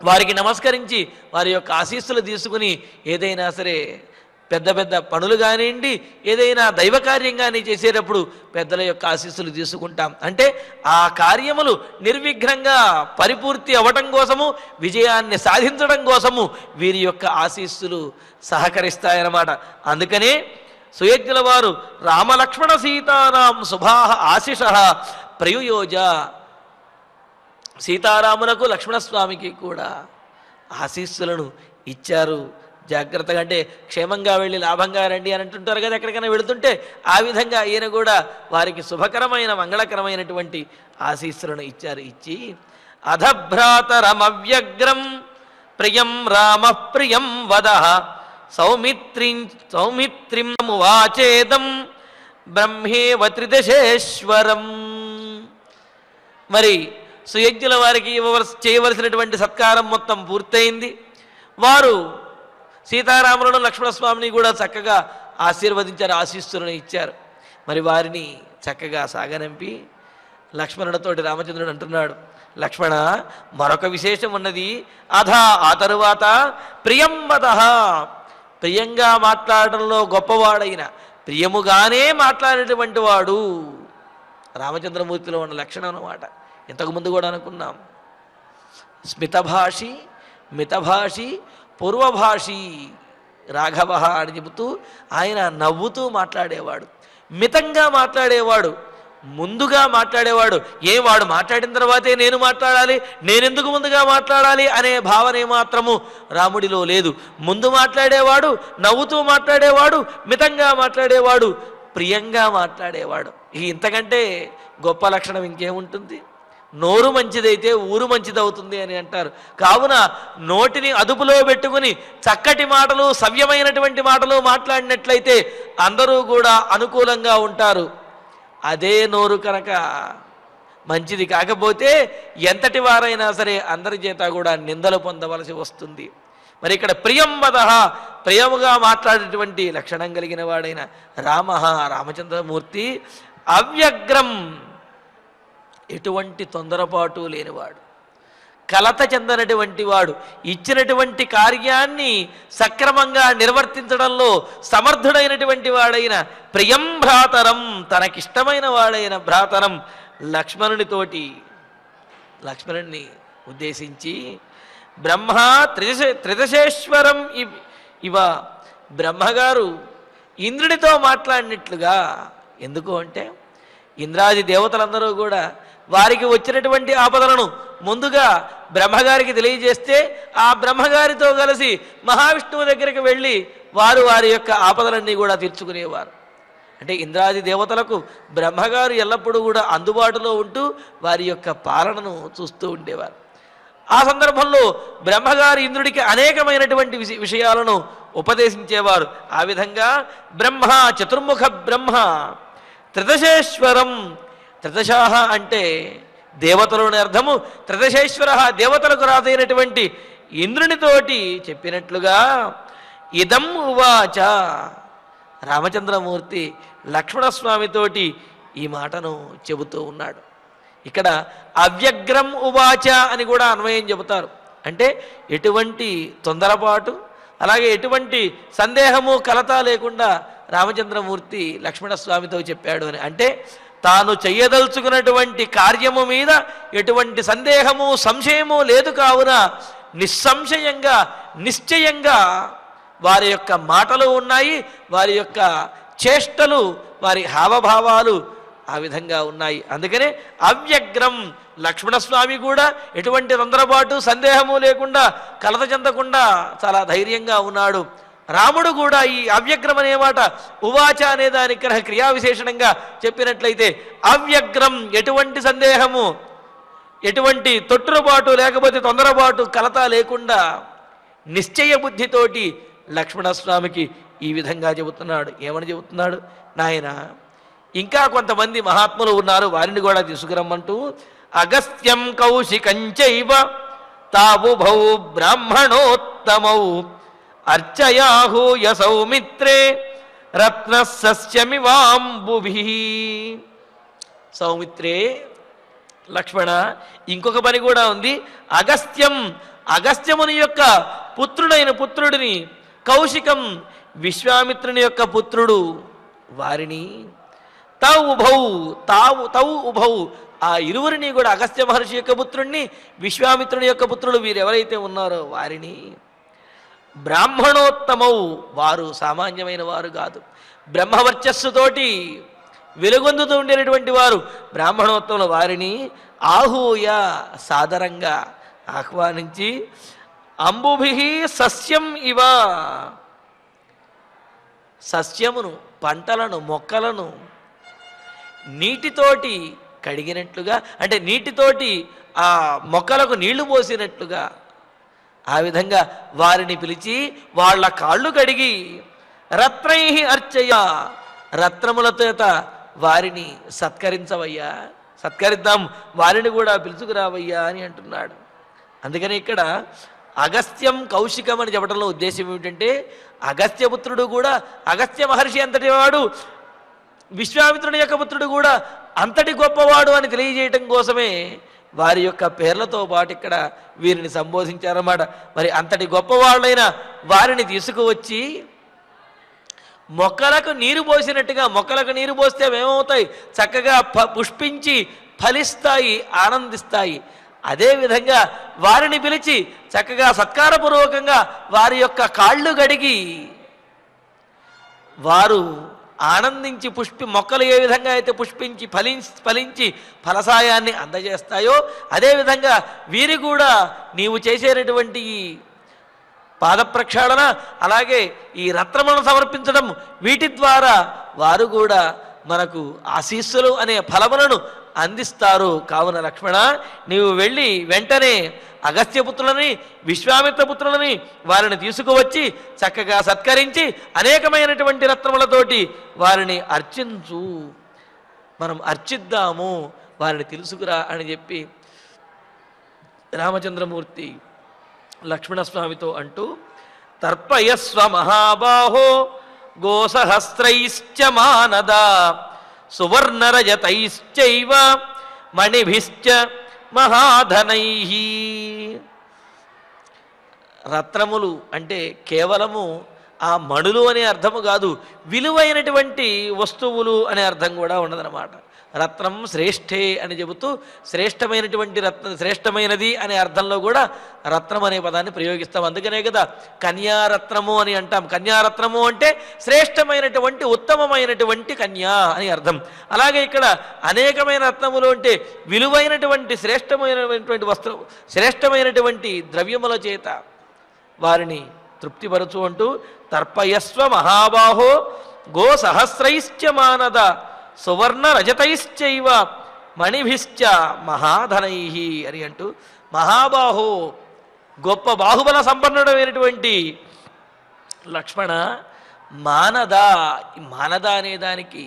వారికి నమస్కరించి వారి యొక్క ఆశీస్సులు తీసుకుని ఏదైనా సరే పెద్ద పెద్ద పనులు కానివ్వండి, ఏదైనా దైవ కార్యం కానీ చేసేటప్పుడు పెద్దల యొక్క ఆశీస్సులు తీసుకుంటాం. అంటే ఆ కార్యములు నిర్విఘ్నంగా పరిపూర్తి అవ్వటం కోసము, విజయాన్ని సాధించడం కోసము వీరి యొక్క ఆశీస్సులు సహకరిస్తాయన్నమాట. అందుకనే సుయజ్ఞుల వారు రామలక్ష్మణ సీతానాం శుభాః ఆశిషః ప్రయుయోజ, సీతారాములకు లక్ష్మణస్వామికి కూడా ఆశీస్సులను ఇచ్చారు. జాగ్రత్తగా, అంటే క్షేమంగా వెళ్ళి లాభంగా రండి అని అంటుంటారు కదా ఎక్కడికైనా వెళుతుంటే, ఆ విధంగా ఈయన కూడా వారికి శుభకరమైన మంగళకరమైనటువంటి ఆశీస్సులను ఇచ్చారు. ఇచ్చి అధభ్రాతరమవ్యగ్రం ప్రియం రామ ప్రియం వద సౌమిత్రిం వాచేదం బ్రహ్మేవ త్రిదశేశ్వరం. మరి సుయజ్ఞుల వారికి చేయవలసినటువంటి సత్కారం మొత్తం పూర్తయింది. వారు సీతారాములను లక్ష్మణస్వామిని కూడా చక్కగా ఆశీర్వదించారు, ఆశీస్సులను ఇచ్చారు. మరి వారిని చక్కగా సాగనంపి లక్ష్మణుడితోటి రామచంద్రుడు అంటున్నాడు, లక్ష్మణ, మరొక విశేషం ఉన్నది. ఆ తరువాత ప్రియం వదః, ప్రియంగా మాట్లాడడంలో గొప్పవాడైన, ప్రియముగానే మాట్లాడేటువంటి వాడు రామచంద్రమూర్తిలో ఉన్న లక్షణం అన్నమాట. ఇంతకుముందు కూడా అనుకున్నాం, స్మితభాషి, మితభాషి, పూర్వభాషి రాఘవ అని చెబుతూ ఆయన నవ్వుతూ మాట్లాడేవాడు, మితంగా మాట్లాడేవాడు, ముందుగా మాట్లాడేవాడు. వాడు మాట్లాడిన తర్వాతే నేను మాట్లాడాలి, నేనెందుకు ముందుగా మాట్లాడాలి అనే భావన ఏమాత్రము రాముడిలో లేదు. ముందు మాట్లాడేవాడు, నవ్వుతూ మాట్లాడేవాడు, మితంగా మాట్లాడేవాడు, ప్రియంగా మాట్లాడేవాడు. ఇంతకంటే గొప్ప లక్షణం ఇంకేముంటుంది? నోరు మంచిదైతే ఊరు మంచిదవుతుంది అని అంటారు. కావున నోటిని అదుపులో పెట్టుకుని చక్కటి మాటలు, సవ్యమైనటువంటి మాటలు మాట్లాడినట్లయితే అందరూ కూడా అనుకూలంగా ఉంటారు. అదే నోరు కనుక మంచిది కాకపోతే ఎంతటి వారైనా సరే అందరి చేత కూడా నిందలు పొందవలసి వస్తుంది. మరి ఇక్కడ ప్రియం వదః, ప్రియముగా మాట్లాడేటువంటి లక్షణం కలిగిన వాడైన రామచంద్రమూర్తి అవ్యగ్రం, ఎటువంటి తొందరపాటు లేనివాడు, కలత చెందనటువంటి వాడు, ఇచ్చినటువంటి కార్యాన్ని సక్రమంగా నిర్వర్తించడంలో సమర్థుడైనటువంటి వాడైన ప్రియం భ్రాతరం, తనకిష్టమైన వాడైన భ్రాతరం లక్ష్మణుని ఉద్దేశించి బ్రహ్మ త్రిదశేశ్వరం ఇవ, బ్రహ్మగారు ఇంద్రుడితో మాట్లాడినట్లుగా. ఎందుకు అంటే ఇంద్రాది దేవతలందరూ కూడా వారికి వచ్చినటువంటి ఆపదలను ముందుగా బ్రహ్మగారికి తెలియజేస్తే ఆ బ్రహ్మగారితో కలిసి మహావిష్ణువు దగ్గరికి వెళ్ళి వారి యొక్క ఆపదలన్నీ కూడా తీర్చుకునేవారు. అంటే ఇంద్రాది దేవతలకు బ్రహ్మగారు ఎల్లప్పుడూ కూడా అందుబాటులో ఉంటూ వారి యొక్క పాలనను చూస్తూ ఉండేవారు. ఆ సందర్భంలో బ్రహ్మగారు ఇంద్రుడికి అనేకమైనటువంటి విషయాలను ఉపదేశించేవారు. ఆ విధంగా బ్రహ్మ, చతుర్ముఖ బ్రహ్మ, త్రిదశేశ్వరం, త్రిదశాహ అంటే దేవతలోని అర్థము, త్రిదశేశ్వర దేవతలకు రాజైనటువంటి ఇంద్రునితోటి చెప్పినట్లుగా ఇదం ఉవాచ, రామచంద్రమూర్తి లక్ష్మణస్వామితోటి ఈ మాటను చెబుతూ ఉన్నాడు. ఇక్కడ అవ్యగ్రం ఉవాచ అని కూడా అన్వయం చెబుతారు. అంటే ఎటువంటి తొందరపాటు, అలాగే ఎటువంటి సందేహము, కలత లేకుండా రామచంద్రమూర్తి లక్ష్మణస్వామితో చెప్పాడు అని. అంటే తాను చెయ్యదలుచుకున్నటువంటి కార్యము మీద ఎటువంటి సందేహము, సంశయము లేదు. కావున నిస్సంశయంగా, నిశ్చయంగా వారి యొక్క మాటలు ఉన్నాయి, వారి యొక్క చేష్టలు, వారి హావభావాలు ఆ విధంగా ఉన్నాయి. అందుకనే అవ్యగ్రం, లక్ష్మణస్వామి కూడా ఎటువంటి తొందరపాటు, సందేహము లేకుండా, కలత చెందకుండా చాలా ధైర్యంగా ఉన్నాడు. రాముడు కూడా ఈ అవ్యగ్రం అనే మాట ఉవాచ అనే దాని క్రియా విశేషణంగా చెప్పినట్లయితే అవ్యగ్రం, ఎటువంటి సందేహము, ఎటువంటి తొట్టుబాటు లేకపోతే తొందరపాటు, కలత లేకుండా నిశ్చయ బుద్ధితోటి లక్ష్మణస్వామికి ఈ విధంగా చెబుతున్నాడు. ఏమని చెబుతున్నాడు? నాయన, ఇంకా కొంతమంది మహాత్ములు ఉన్నారు, వారిని కూడా తీసుకురమ్మంటూ అగస్త్యం కౌశికంచైవ తావుభౌ బ్రాహ్మణోత్తమౌ అర్చయాహూయ సౌమిత్రే రత్నసస్యమివాంబుభి. సౌమిత్రే, లక్ష్మణ, ఇంకొక పని కూడా ఉంది. అగస్త్యముని యొక్క పుత్రుడిని కౌశికం విశ్వామిత్రుని యొక్క పుత్రుడు వారిని తౌ ఉభౌ ఆ ఇరువురిని కూడా అగస్త్య మహర్షి యొక్క పుత్రుణ్ణి విశ్వామిత్రుని యొక్క పుత్రుడు వీరెవరైతే ఉన్నారో వారిని బ్రాహ్మణోత్తమౌ వారు సామాన్యమైన వారు కాదు, బ్రహ్మవర్చస్సుతోటి వెలుగొందుతూ ఉండేటటువంటి వారు బ్రాహ్మణోత్తముల వారిని ఆహూయ సాదరంగా ఆహ్వానించి అంబుభి సస్యం ఇవ సస్యమును పంటలను మొక్కలను నీటితోటి కడిగినట్లుగా అంటే నీటితోటి ఆ మొక్కలకు నీళ్లు పోసినట్లుగా ఆ విధంగా వారిని పిలిచి వాళ్ళ కాళ్ళు కడిగి రత్నై అర్చయ రత్నముల చేత వారిని సత్కరించవయ్యా, సత్కరిద్దాం, వారిని కూడా పిలుచుకురావయ్యా అని అంటున్నాడు. అందుకని ఇక్కడ అగస్త్యం కౌశికం అని చెప్పడంలో ఉద్దేశం ఏమిటంటే అగస్త్యపుత్రుడు కూడా అగస్త్య మహర్షి అంతటి వాడు, విశ్వామిత్రుని యొక్క పుత్రుడు కూడా అంతటి గొప్పవాడు అని తెలియజేయటం కోసమే వారి యొక్క పేర్లతో పాటు ఇక్కడ వీరిని సంబోధించారన్నమాట. మరి అంతటి గొప్పవాళ్ళైన వారిని తీసుకువచ్చి మొక్కలకు నీరు పోసినట్టుగా, మొక్కలకు నీరు పోస్తే ఏమవుతాయి, చక్కగా పుష్పించి ఫలిస్తాయి, ఆనందిస్తాయి. అదేవిధంగా వారిని పిలిచి చక్కగా సత్కారపూర్వకంగా వారి యొక్క కాళ్ళు గడిగి వారు ఆనందించి మొక్కలు ఏ విధంగా అయితే పుష్పించి ఫలించి ఫలసాయాన్ని అందజేస్తాయో అదేవిధంగా వీరి కూడా నీవు చేసేటటువంటి ఈ పాదప్రక్షాళన అలాగే ఈ రత్నములను సమర్పించడం వీటి ద్వారా వారు కూడా మనకు ఆశీస్సులు అనే ఫలములను అందిస్తారు. కావున లక్ష్మణ నీవు వెళ్ళి వెంటనే అగస్త్యపుత్రులని విశ్వామిత్రపుత్రులని వారిని తీసుకువచ్చి చక్కగా సత్కరించి అనేకమైనటువంటి రత్నములతోటి వారిని అర్చించు, మనం అర్చిద్దాము, వారిని తెలుసుకురా అని చెప్పి రామచంద్రమూర్తి లక్ష్మణస్వామితో అంటూ తర్పయస్వ మహాబాహో గోసహస్రైశ్చ మానద సువర్ణరజతైశ్చైవ మణిభిశ్చ మహాధనైః. రత్నములు అంటే కేవలము ఆ మణులు అనే అర్థము కాదు, విలువైనటువంటి వస్తువులు అనే అర్థం కూడా ఉన్నదన్నమాట. రత్నం శ్రేష్ఠే అని చెబుతూ శ్రేష్టమైనటువంటి శ్రేష్టమైనది అనే అర్థంలో కూడా రత్నం అనే పదాన్ని ప్రయోగిస్తాం. అందుకనే కదా కన్యారత్నము అని అంటాం. కన్యారత్నము అంటే శ్రేష్టమైనటువంటి ఉత్తమమైనటువంటి కన్యా అని అర్థం. అలాగే ఇక్కడ అనేకమైన రత్నములు అంటే విలువైనటువంటి శ్రేష్టమైనటువంటి వస్త్రం, శ్రేష్టమైనటువంటి ద్రవ్యముల చేత వారిని తృప్తిపరచు అంటూ తర్పయస్వ మహాబాహో గో సహస్రైశ్చ మానద సువర్ణ రజతైశ్చైవ మణిభిశ్చ మహాధనైః అని అంటూ మహాబాహో గొప్ప బాహుబల సంపన్నుడమైనటువంటి లక్ష్మణ మానద. మానద అనే దానికి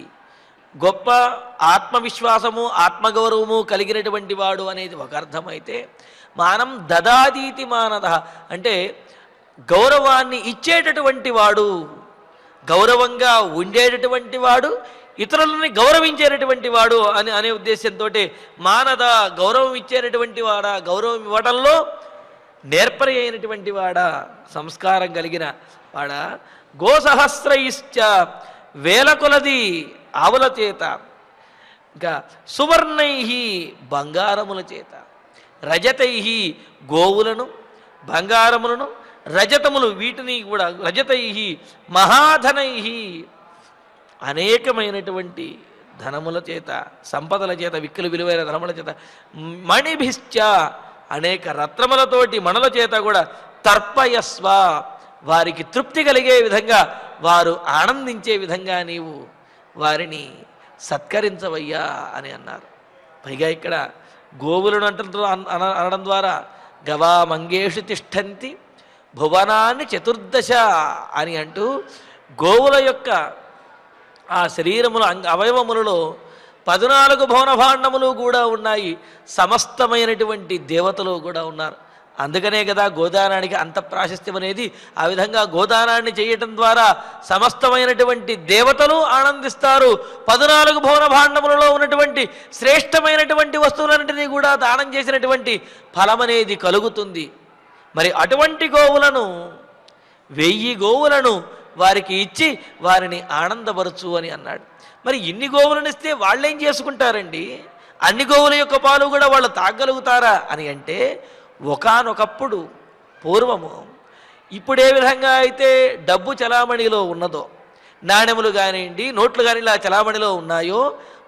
గొప్ప ఆత్మవిశ్వాసము ఆత్మగౌరవము కలిగినటువంటి వాడు అనేది ఒక అర్థమైతే మానం దదాదీతి మానద అంటే గౌరవాన్ని ఇచ్చేటటువంటి వాడు, గౌరవంగా ఉండేటటువంటి వాడు, ఇతరులని గౌరవించేటటువంటి వాడు అని అనే ఉద్దేశంతో మానద గౌరవం ఇచ్చేటటువంటి వాడా, గౌరవం ఇవ్వడంలో నేర్పరి అయినటువంటి వాడా, సంస్కారం కలిగిన వాడా. గోసహస్రైశ్చ వేల కొలది ఆవుల చేత, ఇంకా సువర్ణై బంగారముల చేత, రజతై గోవులను బంగారములను రజతములు వీటిని కూడా రజతై మహాధనై అనేకమైనటువంటి ధనముల చేత సంపదల చేత విక్కులు విలువైన ధనముల చేత మణిభిశ్చ అనేక రత్నములతోటి మణుల చేత కూడా తర్పయస్వ వారికి తృప్తి కలిగే విధంగా వారు ఆనందించే విధంగా నీవు వారిని సత్కరించవయ్యా అని అన్నారు. పైగా ఇక్కడ గోవులను అనడం ద్వారా గవా మంగేషు తిష్టంతి భువనాన్ని చతుర్దశ అని అంటూ గోవుల యొక్క ఆ శరీరముల అవయవములలో 14 భువన భాండములు కూడా ఉన్నాయి, సమస్తమైనటువంటి దేవతలు కూడా ఉన్నారు. అందుకనే కదా గోదానానికి అంత ప్రాశస్త్యం అనేది. ఆ విధంగా గోదానాన్ని చేయటం ద్వారా సమస్తమైనటువంటి దేవతలు ఆనందిస్తారు. 14 భువన భాండములలో ఉన్నటువంటి శ్రేష్టమైనటువంటి వస్తువులన్నింటినీ కూడా దానం చేసినటువంటి ఫలం అనేది కలుగుతుంది. మరి అటువంటి గోవులను 1000 గోవులను వారికి ఇచ్చి వారిని ఆనందపరచు అని అన్నాడు. మరి ఇన్ని గోవులను ఇస్తే వాళ్ళేం చేసుకుంటారండి? అన్ని గోవుల యొక్క పాలు కూడా వాళ్ళు తాగలుగుతారా అని అంటే, ఒకానొకప్పుడు పూర్వము ఇప్పుడు ఏ విధంగా అయితే డబ్బు చలామణిలో ఉన్నదో, నాణెములు కానివ్వండి నోట్లు కానీ ఇలా చలామణిలో ఉన్నాయో,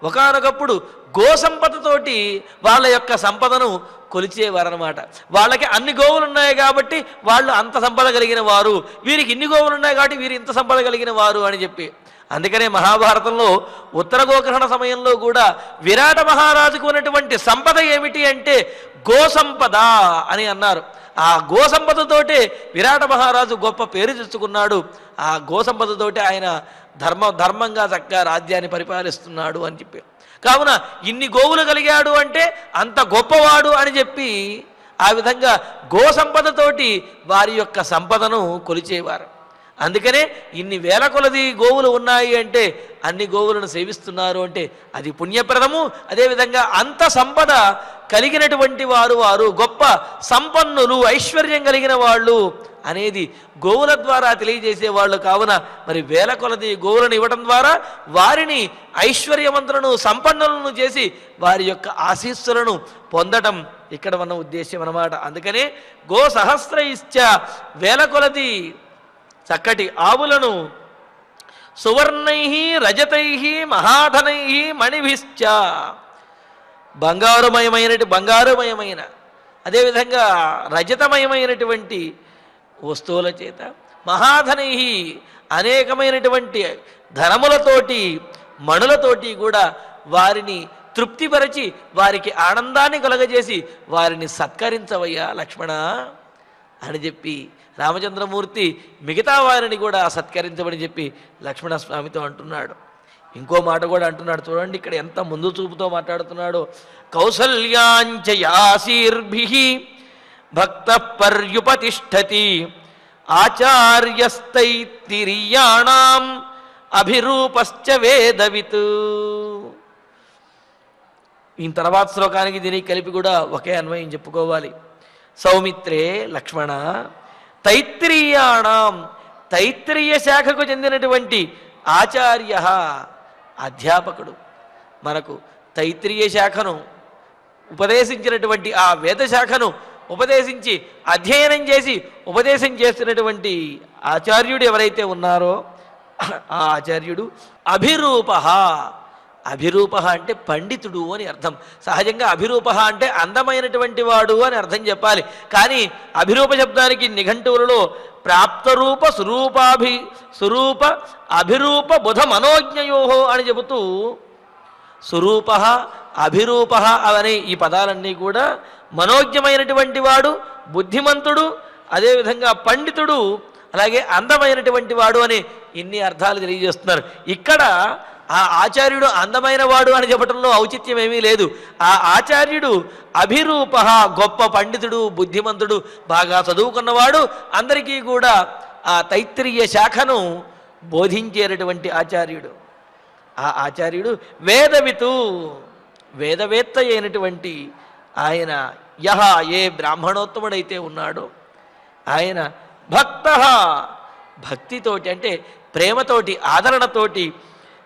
ఒకానొకప్పుడు గోసంపదతోటి వాళ్ళ యొక్క సంపదను కొలిచేవారనమాట. వాళ్ళకి అన్ని గోవులు ఉన్నాయి కాబట్టి వాళ్ళు అంత సంపద కలిగిన వారు, వీరికి ఇన్ని గోవులు ఉన్నాయి కాబట్టి వీరు ఇంత సంపద కలిగిన వారు అని చెప్పి. అందుకనే మహాభారతంలో ఉత్తర గోగ్రహణ సమయంలో కూడా విరాట మహారాజుకు ఉన్నటువంటి సంపద ఏమిటి అంటే గోసంపద అని అన్నారు. ఆ గోసంపదతోటే విరాట మహారాజు గొప్ప పేరు తెచ్చుకున్నాడు. ఆ గోసంపదతోటే ఆయన ధర్మంగా చక్కగా రాజ్యాన్ని పరిపాలిస్తున్నాడు అని చెప్పి. కావున ఇన్ని గోవులు కలిగాడు అంటే అంత గొప్పవాడు అని చెప్పి ఆ విధంగా గోసంపదతోటి వారి యొక్క సంపదను కొలిచేవారు. అందుకనే ఇన్ని వేల కొలది గోవులు ఉన్నాయి అంటే అన్ని గోవులను సేవిస్తున్నారు అంటే అది పుణ్యప్రదము. అదేవిధంగా అంత సంపద కలిగినటువంటి వారు గొప్ప సంపన్నులు, ఐశ్వర్యం కలిగిన వాళ్ళు అనేది గోవుల ద్వారా తెలియజేసేవాళ్ళు. కావున మరి వేల కొలది గోవులను ఇవ్వడం ద్వారా వారిని ఐశ్వర్యవంతులను, సంపన్నులను చేసి వారి యొక్క ఆశీస్సులను పొందడం ఇక్కడ మన ఉద్దేశ్యం అన్నమాట. అందుకనే గో సహస్ర ఇచ్చ వేల కొలది చక్కటి ఆవులను సువర్ణై రజతై మహాధనై మణిభిశ్చ బంగారుమయమైన అదేవిధంగా రజతమయమైనటువంటి వస్తువుల చేత, మహాధనై అనేకమైనటువంటి ధనములతోటి మణులతోటి కూడా వారిని తృప్తిపరచి వారికి ఆనందాన్ని కలగజేసి వారిని సత్కరించవయ్యా లక్ష్మణ అని చెప్పి రామచంద్రమూర్తి మిగతా వారిని కూడా సత్కరించమని చెప్పి లక్ష్మణస్వామితో అంటున్నాడు. ఇంకో మాట కూడా అంటున్నాడు. చూడండి ఇక్కడ ఎంత ముందు చూపుతో మాట్లాడుతున్నాడో. కౌసల్యాంచయాసీర్భిః భక్త పర్యుపతిష్ఠతి ఆచార్యస్తైత్తిరీయాణాం అభిరూపశ్చ వేదవిత్. ఈ తర్వాత శ్లోకానికి దీనికి కలిపి కూడా ఒకే అన్వయం చెప్పుకోవాలి. సౌమిత్రే లక్ష్మణ తైత్తిరీయాణం, తైత్తిరీయ శాఖకు చెందినటువంటి ఆచార్య అధ్యాపకుడు, మనకు తైత్తిరీయ శాఖను ఉపదేశించినటువంటి ఆ వేద శాఖను ఉపదేశించి అధ్యయనం చేసి ఉపదేశం చేస్తున్నటువంటి ఆచార్యుడు ఎవరైతే ఉన్నారో ఆ ఆచార్యుడు అభిరూప. అభిరూప అంటే పండితుడు అని అర్థం. సహజంగా అభిరూప అంటే అందమైనటువంటి వాడు అని అర్థం చెప్పాలి. కానీ అభిరూప శబ్దానికి నిఘంటువులలో ప్రాప్తరూప సురూప అభిరూప బుధ మనోజ్ఞయో అని చెబుతూ సురూప అభిరూప అవనే ఈ పదాలన్నీ కూడా మనోజ్ఞమైనటువంటి వాడు, బుద్ధిమంతుడు, అదేవిధంగా పండితుడు, అలాగే అందమైనటువంటి వాడు అని ఇన్ని అర్థాలు తెలియజేస్తున్నారు. ఇక్కడ ఆ ఆచార్యుడు అందమైన వాడు అని చెప్పడంలో ఔచిత్యం ఏమీ లేదు. ఆ ఆచార్యుడు అభిరూప, గొప్ప పండితుడు, బుద్ధిమంతుడు, బాగా చదువుకున్నవాడు, అందరికీ కూడా ఆ తైత్తిరీయ శాఖను బోధించేటటువంటి ఆచార్యుడు. ఆ ఆచార్యుడు వేదవితు, వేదవేత్త అయినటువంటి ఆయన. యహ ఏ బ్రాహ్మణోత్తముడైతే ఉన్నాడో ఆయన భక్త, భక్తితోటి అంటే ప్రేమతోటి ఆదరణతోటి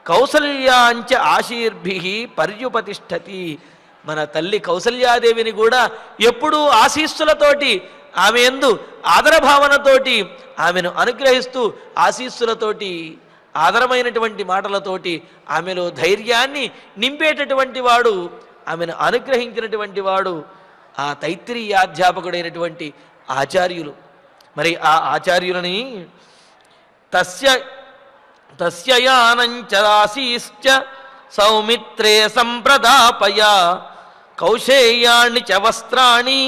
కౌసల్యాంచ ఆశీర్భిః పర్యుపతిష్ఠతి. మన తల్లి కౌసల్యాదేవిని కూడా ఎప్పుడూ ఆశీస్సులతోటి, ఆమె యందు ఆదరభావనతోటి ఆమెను అనుగ్రహిస్తూ ఆశీస్సులతోటి ఆదరమైనటువంటి మాటలతోటి ఆమెలో ధైర్యాన్ని నింపేటటువంటి వాడు, ఆమెను అనుగ్రహించినటువంటి వాడు ఆ తైత్తిరీయాధ్యాపకుడైనటువంటి ఆచార్యులు. మరి ఆ ఆచార్యులని తస్యానంచరాశీశ్చ సౌమిత్రే సంప్రదాపయ కౌశేయాణి చ వస్త్రాణి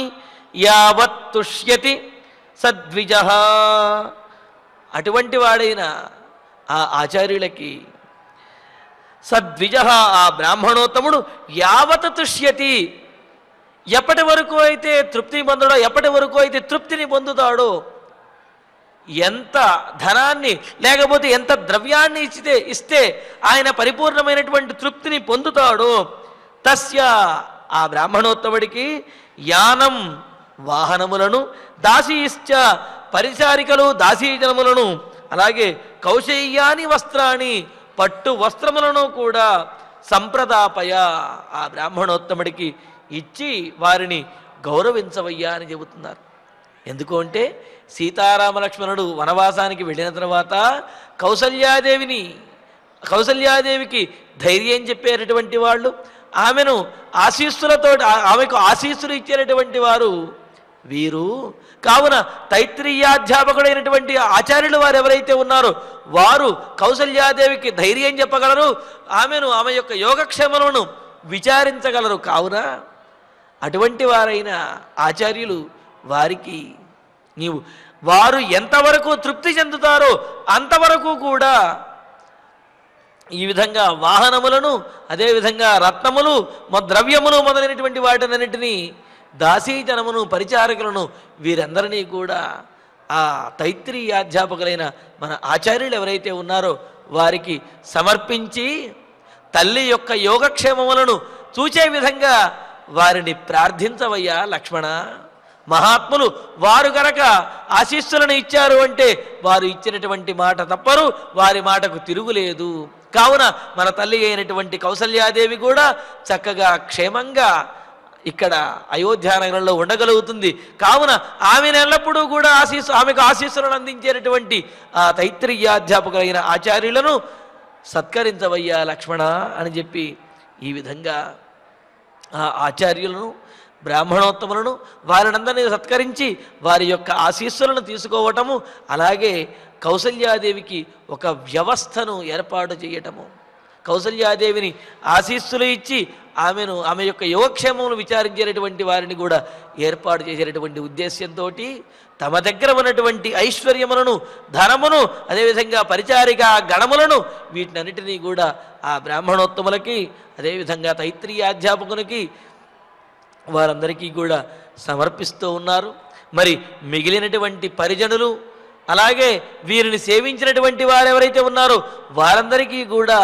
యావత్ తుష్యతి సద్విజః. అటువంటి వాడైన ఆ ఆచార్యులకి సద్విజః ఆ బ్రాహ్మణోత్తముడు యావత్ తుష్యతి, ఎప్పటి వరకు అయితే తృప్తి పొందడో, ఎప్పటి వరకు అయితే తృప్తిని పొందుతాడో, ఎంత ధనాన్ని లేకపోతే ఎంత ద్రవ్యాన్ని ఇస్తే ఆయన పరిపూర్ణమైనటువంటి తృప్తిని పొందుతాడో తస్య ఆ బ్రాహ్మణోత్తముడికి యానం వాహనములను దాసీశ్చ పరిచారికలు దాసీజనములను అలాగే కౌశేయాని వస్త్రాన్ని పట్టు వస్త్రములను కూడా సంప్రదాపయ ఆ బ్రాహ్మణోత్తముడికి ఇచ్చి వారిని గౌరవించవయ్యా అని చెబుతున్నారు. ఎందుకు అంటే సీతారామ లక్ష్మణుడు వనవాసానికి వెళ్ళిన తర్వాత కౌసల్యాదేవికి ధైర్యం చెప్పేటటువంటి వాళ్ళు, ఆమెను ఆమెకు ఆశీస్సులు ఇచ్చేటటువంటి వారు వీరు. కావున తైత్రీయాధ్యాపకుడైనటువంటి ఆచార్యులు వారు ఎవరైతే ఉన్నారో వారు కౌసల్యాదేవికి ధైర్యం చెప్పగలరు, ఆమె యొక్క యోగక్షేమలను విచారించగలరు. కావున అటువంటి వారైన ఆచార్యులు వారికి వారు ఎంతవరకు తృప్తి చెందుతారో అంతవరకు కూడా ఈ విధంగా వాహనములను, అదేవిధంగా రత్నములు, ద్రవ్యములు మొదలైనటువంటి వాటినన్నింటినీ, దాసీజనమును, పరిచారకులను వీరందరినీ కూడా ఆ తైత్రీయాధ్యాపకులైన మన ఆచార్యులు ఎవరైతే ఉన్నారో వారికి సమర్పించి తల్లి యొక్క యోగక్షేమములను చూచే విధంగా వారిని ప్రార్థించవయ్యా లక్ష్మణ. మహాత్ములు వారు గనక ఆశీస్సులను ఇచ్చారు అంటే వారు ఇచ్చినటువంటి మాట తప్పరు, వారి మాటకు తిరుగులేదు. కావున మన తల్లి అయినటువంటి కౌసల్యాదేవి కూడా చక్కగా క్షేమంగా ఇక్కడ అయోధ్యానగరంలో ఉండగలుగుతుంది. కావున ఆమెను ఎల్లప్పుడూ కూడా ఆమెకు ఆశీస్సులను అందించేటటువంటి ఆ తైత్రీయాధ్యాపకులైన ఆచార్యులను సత్కరించవయ్యా లక్ష్మణ అని చెప్పి ఈ విధంగా ఆ ఆచార్యులను, బ్రాహ్మణోత్తములను వారినందరినీ సత్కరించి వారి యొక్క ఆశీస్సులను తీసుకోవటము, అలాగే కౌసల్యాదేవికి ఒక వ్యవస్థను ఏర్పాటు చేయటము, కౌసల్యాదేవిని ఆశీస్సులు ఇచ్చి ఆమె యొక్క యోగక్షేమమును విచారించేటటువంటి వారిని కూడా ఏర్పాటు చేసేటటువంటి ఉద్దేశ్యంతో తమ దగ్గర ఉన్నటువంటి ఐశ్వర్యములను, ధనమును, అదేవిధంగా పరిచారిక గణములను వీటినన్నిటినీ కూడా ఆ బ్రాహ్మణోత్తములకి, అదేవిధంగా తైత్రీయాధ్యాపకునికి వారందరికీ కూడా సమర్పిస్తూ ఉన్నారు. మరి మిగిలినటువంటి పరిజనులు, అలాగే వీరిని సేవించినటువంటి వారు ఎవరైతే ఉన్నారో వారందరికీ కూడా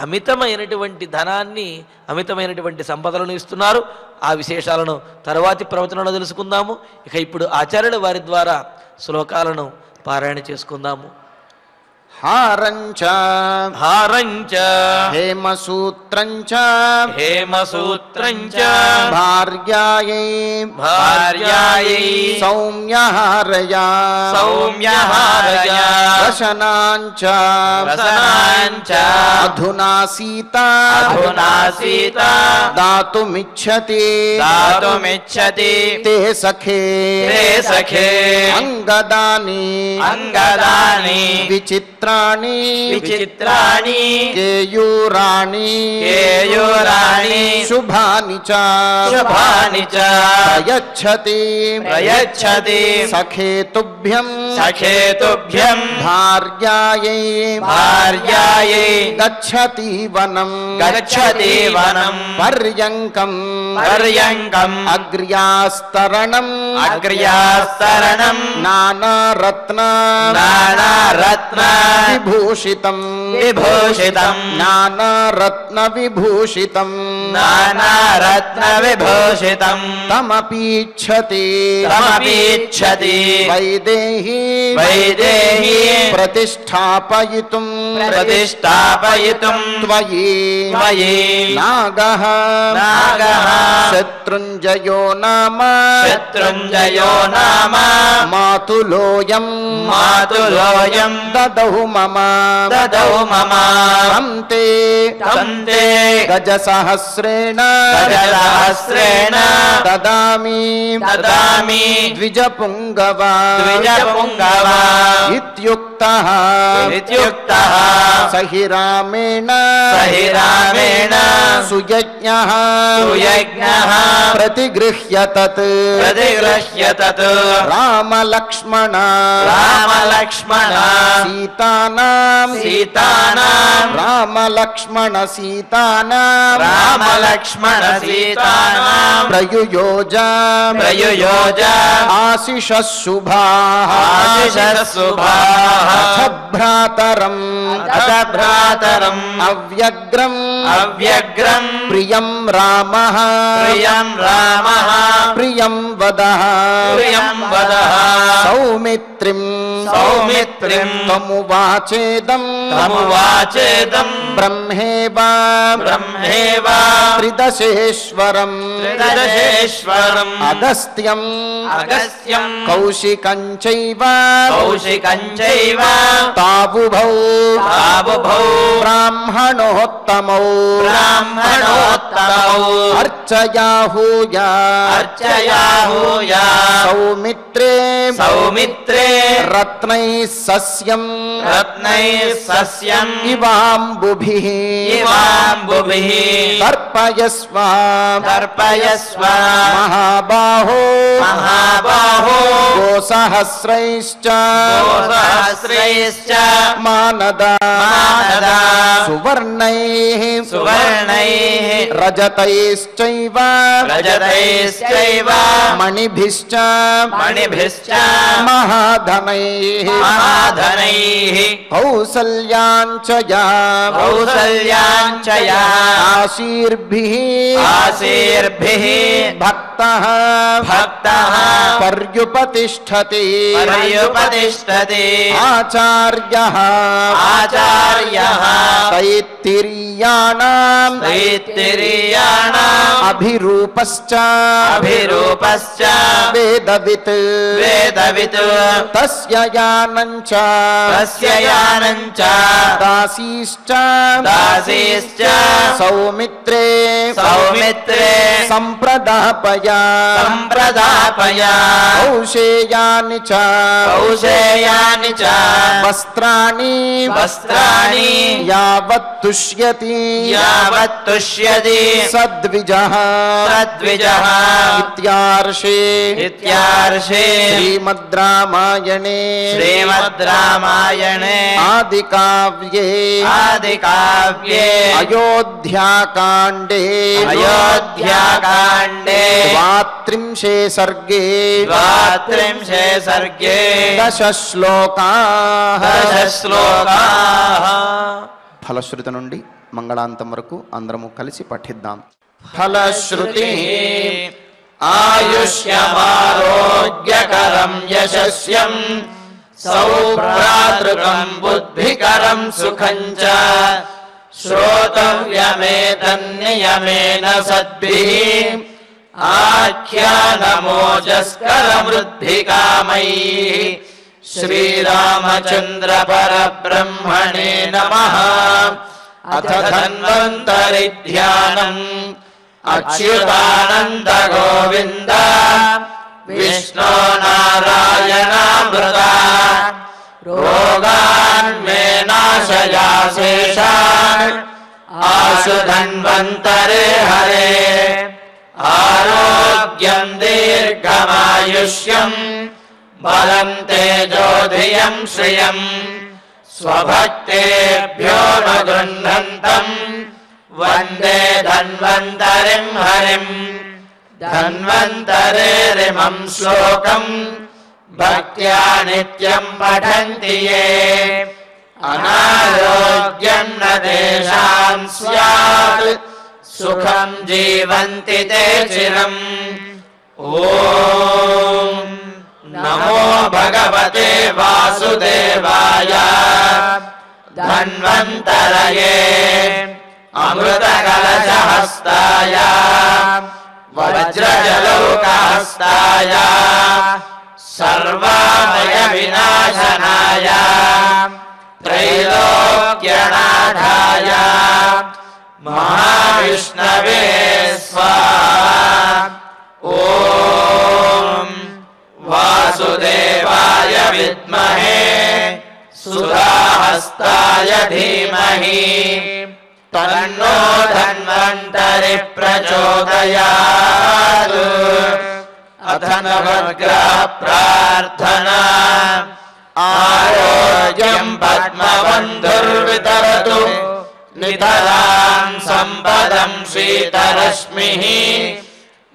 అమితమైనటువంటి ధనాన్ని, అమితమైనటువంటి సంపదలను ఇస్తున్నారు. ఆ విశేషాలను తర్వాతి ప్రవచనంలో తెలుసుకుందాము. ఇక ఇప్పుడు ఆచార్యుల వారి ద్వారా శ్లోకాలను పారాయణ చేసుకుందాము. హారంచ హేమసూత్రంచ భార్యాయై సౌమ్యహారయా రసనాంచ అధునా సీతా దాతుమిచ్చతి తే సఖే అంగదాని విచిత్రాణి కేయూరాణి శుభాని చ ప్రయచ్చతి సఖేతుభ్యం భార్యాయై గచ్చతి వనం పర్యంకం అగ్ర్యాస్తరణం నానారత్న విభూషితం నానారత్న విభూషితం తమపీచ్చతి వైదేహి ప్రతిష్టాపయితుం త్వయి నాగః శత్రుంజయో నామ మాతులోయం దదౌ మమ తంతే గజసహస్రేణ దదామి ద్విజపుంగవ ఇత్యుక్తః సహిరామేణ సుయజ్ఞః ప్రతిగృహ్య తత్ రామలక్ష్మణ సీతానాం రామలక్ష్మణ సీతానాం ప్రయుయోజ ఆశిషః శుభాః భ్రాతరం అవ్యగ్రం ప్రియం రామః ప్రియం వదః సౌమిత్రిం సౌమిత్రిం తమువాచేదం తమువాచేదం బ్రహ్మేవా బ్రహ్మేవా త్రిదశేశ్వరం త్రిదశేశ్వరం అగస్త్యం అగస్త్యం కౌశికం చైవ కౌశికం చైవ తావుభౌ తావుభౌ బ్రాహ్మణోత్తమౌ బ్రాహ్మణోత్తమౌ అర్చయాహూయా అర్చయాహూయా సౌమిత్రే సౌమిత్రే రత్నైః సస్యం రత్నైః సస్యం ఇవాంబుభిః ఇవాంబుభిః తర్పయస్వ తర్పయస్వ మహాబాహో మహాబాహో గోసహస్రైశ్చ గోసహస్రైశ్చ మానద మానద సువర్ణైః సువర్ణైః రజతైశ్చైవ రజతైశ్చైవ మణిభిశ్చ మణిభిశ్చ మహాధనైః మహాధనైః కౌసల్యాంచ యా కౌసల్యాంచ యా ఆశీర్భిః ఆశీర్భిః భక్తః భక్తః పర్యుపతిష్ఠతి పర్యుపతిష్ఠతి ఆచార్యః ఆచార్యః తైత్తిరీయాణాం తైత్తిరీయాణాం అభిరూపశ్చ అభిరూపశ్చ వేదవిత్ వేదవిత్ తస్య యానం చ తస్య యానం చ దాసీశ్చ దాసీశ్చ సౌమిత్రే సౌమిత్రే సంప్రదాపయ సంప్రదాపయ కౌశేయాని చ కౌశేయాని చ వస్త్రాణి వస్త్రాణి యావత్ తుష్యతి యావత్ తుష్యతి సద్విజః సద్విజః ఇత్యార్షే ఇత్యార్షే శ్రీమద్ రామాయణే శ్రీమద్ రామాయణే ఆదికావ్యే ఆదికావ్యే అయోధ్యాకాండే అయోధ్యాకాండే ద్వాత్రింశే సర్గే ద్వాత్రింశే సర్గే దశ శ్లోకాః దశ శ్లోకాః. ఫలశ్రుతి నుండి మంగళాంతం వరకు అందరము కలిసి పఠిద్దాం. ఫలశ్రుతి ఆయుష్యమారోగ్యకరం యశస్యం సౌభ్రాతృకం బుద్ధికరం సుఖం చ శ్రోతవ్యమేతన్నియమేన సద్భిః ఆఖ్యానమోజస్కరమృద్ధికామైః శ్రీరామచంద్ర పరబ్రహ్మణే నమః. అథ ధన్వంతరి ధ్యానం అచ్యుతానంద గోవింద విష్ణో నారాయణామృత రోగాన్ మే నాశయా శేషాన్ ఆశు ధన్వంతరే హరే ఆరోగ్యం దీర్ఘమాయుష్యం బలం తేజోధియం శ్రియం స్వభక్తేభ్యో న గృహ్ణంతం వందే ధన్వంతరిం హరిం. ధన్వంతరేరిమం శ్లోకం భక్త్యా నిత్యం పఠంతి యే అనారోగ్యం న తేషాం స్యాత్ సుఖం జీవంతి తే చిరం. ఓం నమో భగవతే వాసుదేవాయ ధన్వంతరయే అమృతకలశహస్తాయ వజ్రజలౌకహస్తాయ సర్వామయ వినాశనాయ త్రైలోక్యనాథాయ మహావిష్ణవే స్వాహా. ఓం వాసుదేవాయ విద్మహే సుధాహస్తాయ ధీమహి తన్నో ధన్వంతరి ప్రచోదయాత్. అథ నవగ్రహ ప్రార్థనా ఆరోగ్యం పద్మబంధుర్వితరతు నితరాం సంపదం శ్రీతరశ్మిః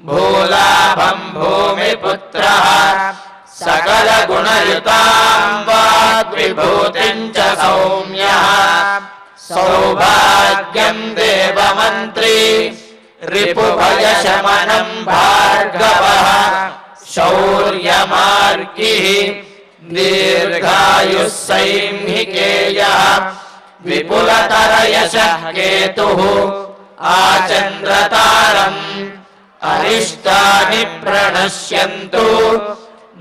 భూలాభం భూమిపుత్రః సకల గుణయుతాం వాగ్విభూతిం చ సౌమ్యః సౌభాగ్యం దేవమంత్రి రిపుభయశమనం భార్గవః శౌర్యమార్గిః దీర్ఘాయుః సైంహికేయః విపులతరయశః కేతుః ఆచంద్రతారం అరిష్టాని ప్రణశ్యంతు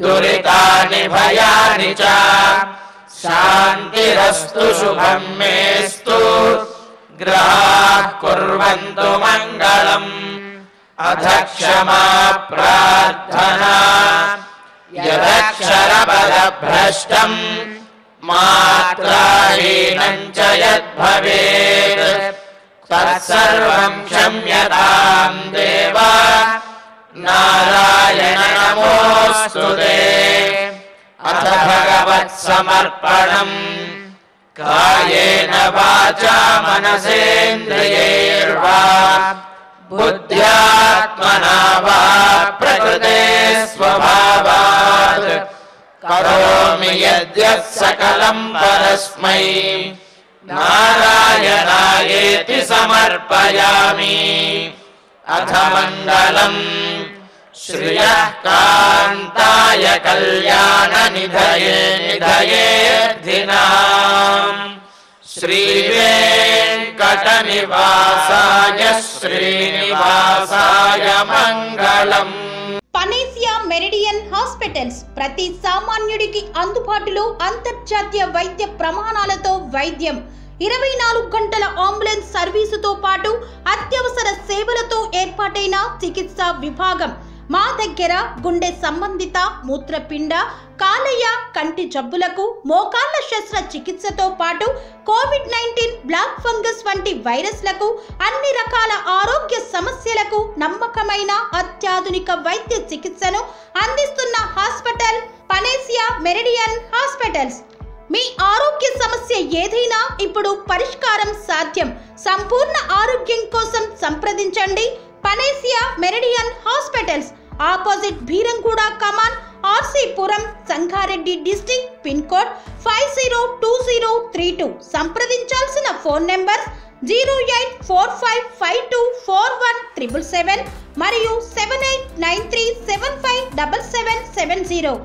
దురితాని భయాని చ శాంతిరస్తు శుభం మేస్తు గ్రహాః కుర్వంతు మంగళం. అథ క్షమా ప్రార్థనా యదక్షరపదభ్రష్టం మాత్రాహీనం చ యద్భవేత్ తత్సర్వం క్షమ్యతాం దేవ నారాయణ నమోస్తుతే. అథ భగవత్ సమర్పణం కాయేన వాచా మనసేంద్రియైర్వా బుద్ధ్యాత్మనా వా ప్రకృతే స్వభావాత్ కరోమి యద్యత్ సకలం పరస్మై నారాయణాయేతి సమర్పయామి. అథ మంగళం శ్రియః కాంతాయ కళ్యాణ నిధయేర్థినాం శ్రీవేంకటనివాసాయ శ్రీనివాసాయ మంగళం. పనేసియా మెరిడియన్ హాస్పిటల్స్ ప్రతి సామాన్యుడికి అందుబాటులో అంతర్జాతీయ వైద్య ప్రమాణాలతో వైద్యం, 24 గంటల అంబులెన్స్ సర్వీసుతో పాటు అత్యవసర సేవలతో ఏర్పాటైన చికిత్సా విభాగం. మా దగ్గర గుండె సంబంధిత, మూత్రపిండ, కాలేయ, కంటి జబ్బులకు, మోకాళ్ల శస్త్ర చికిత్సతో పాటు కోవిడ్-19, బ్లాక్ ఫంగస్ వంటి వైరస్లకు, అన్ని రకాల ఆరోగ్య సమస్యలకు నమ్మకమైన అత్యాధునిక వైద్య చికిత్సను అందిస్తున్న హాస్పిటల్ పనేసియా మెరిడియన్ హాస్పిటల్స్. మీ ఆరోగ్య సమస్య ఏదైనా ఇప్పుడు పరిష్కారం సాధ్యం. సంపూర్ణ ఆరోగ్యం కోసం సంప్రదించండి Panacea Meridian hospitals. Opposite Bheeramguda కమాన్, RC Puram, Sangareddy district. Pin code 502032. సంప్రదించాల్సిన ఫోన్ నెంబర్ 0845524177 మరియు 7893757770.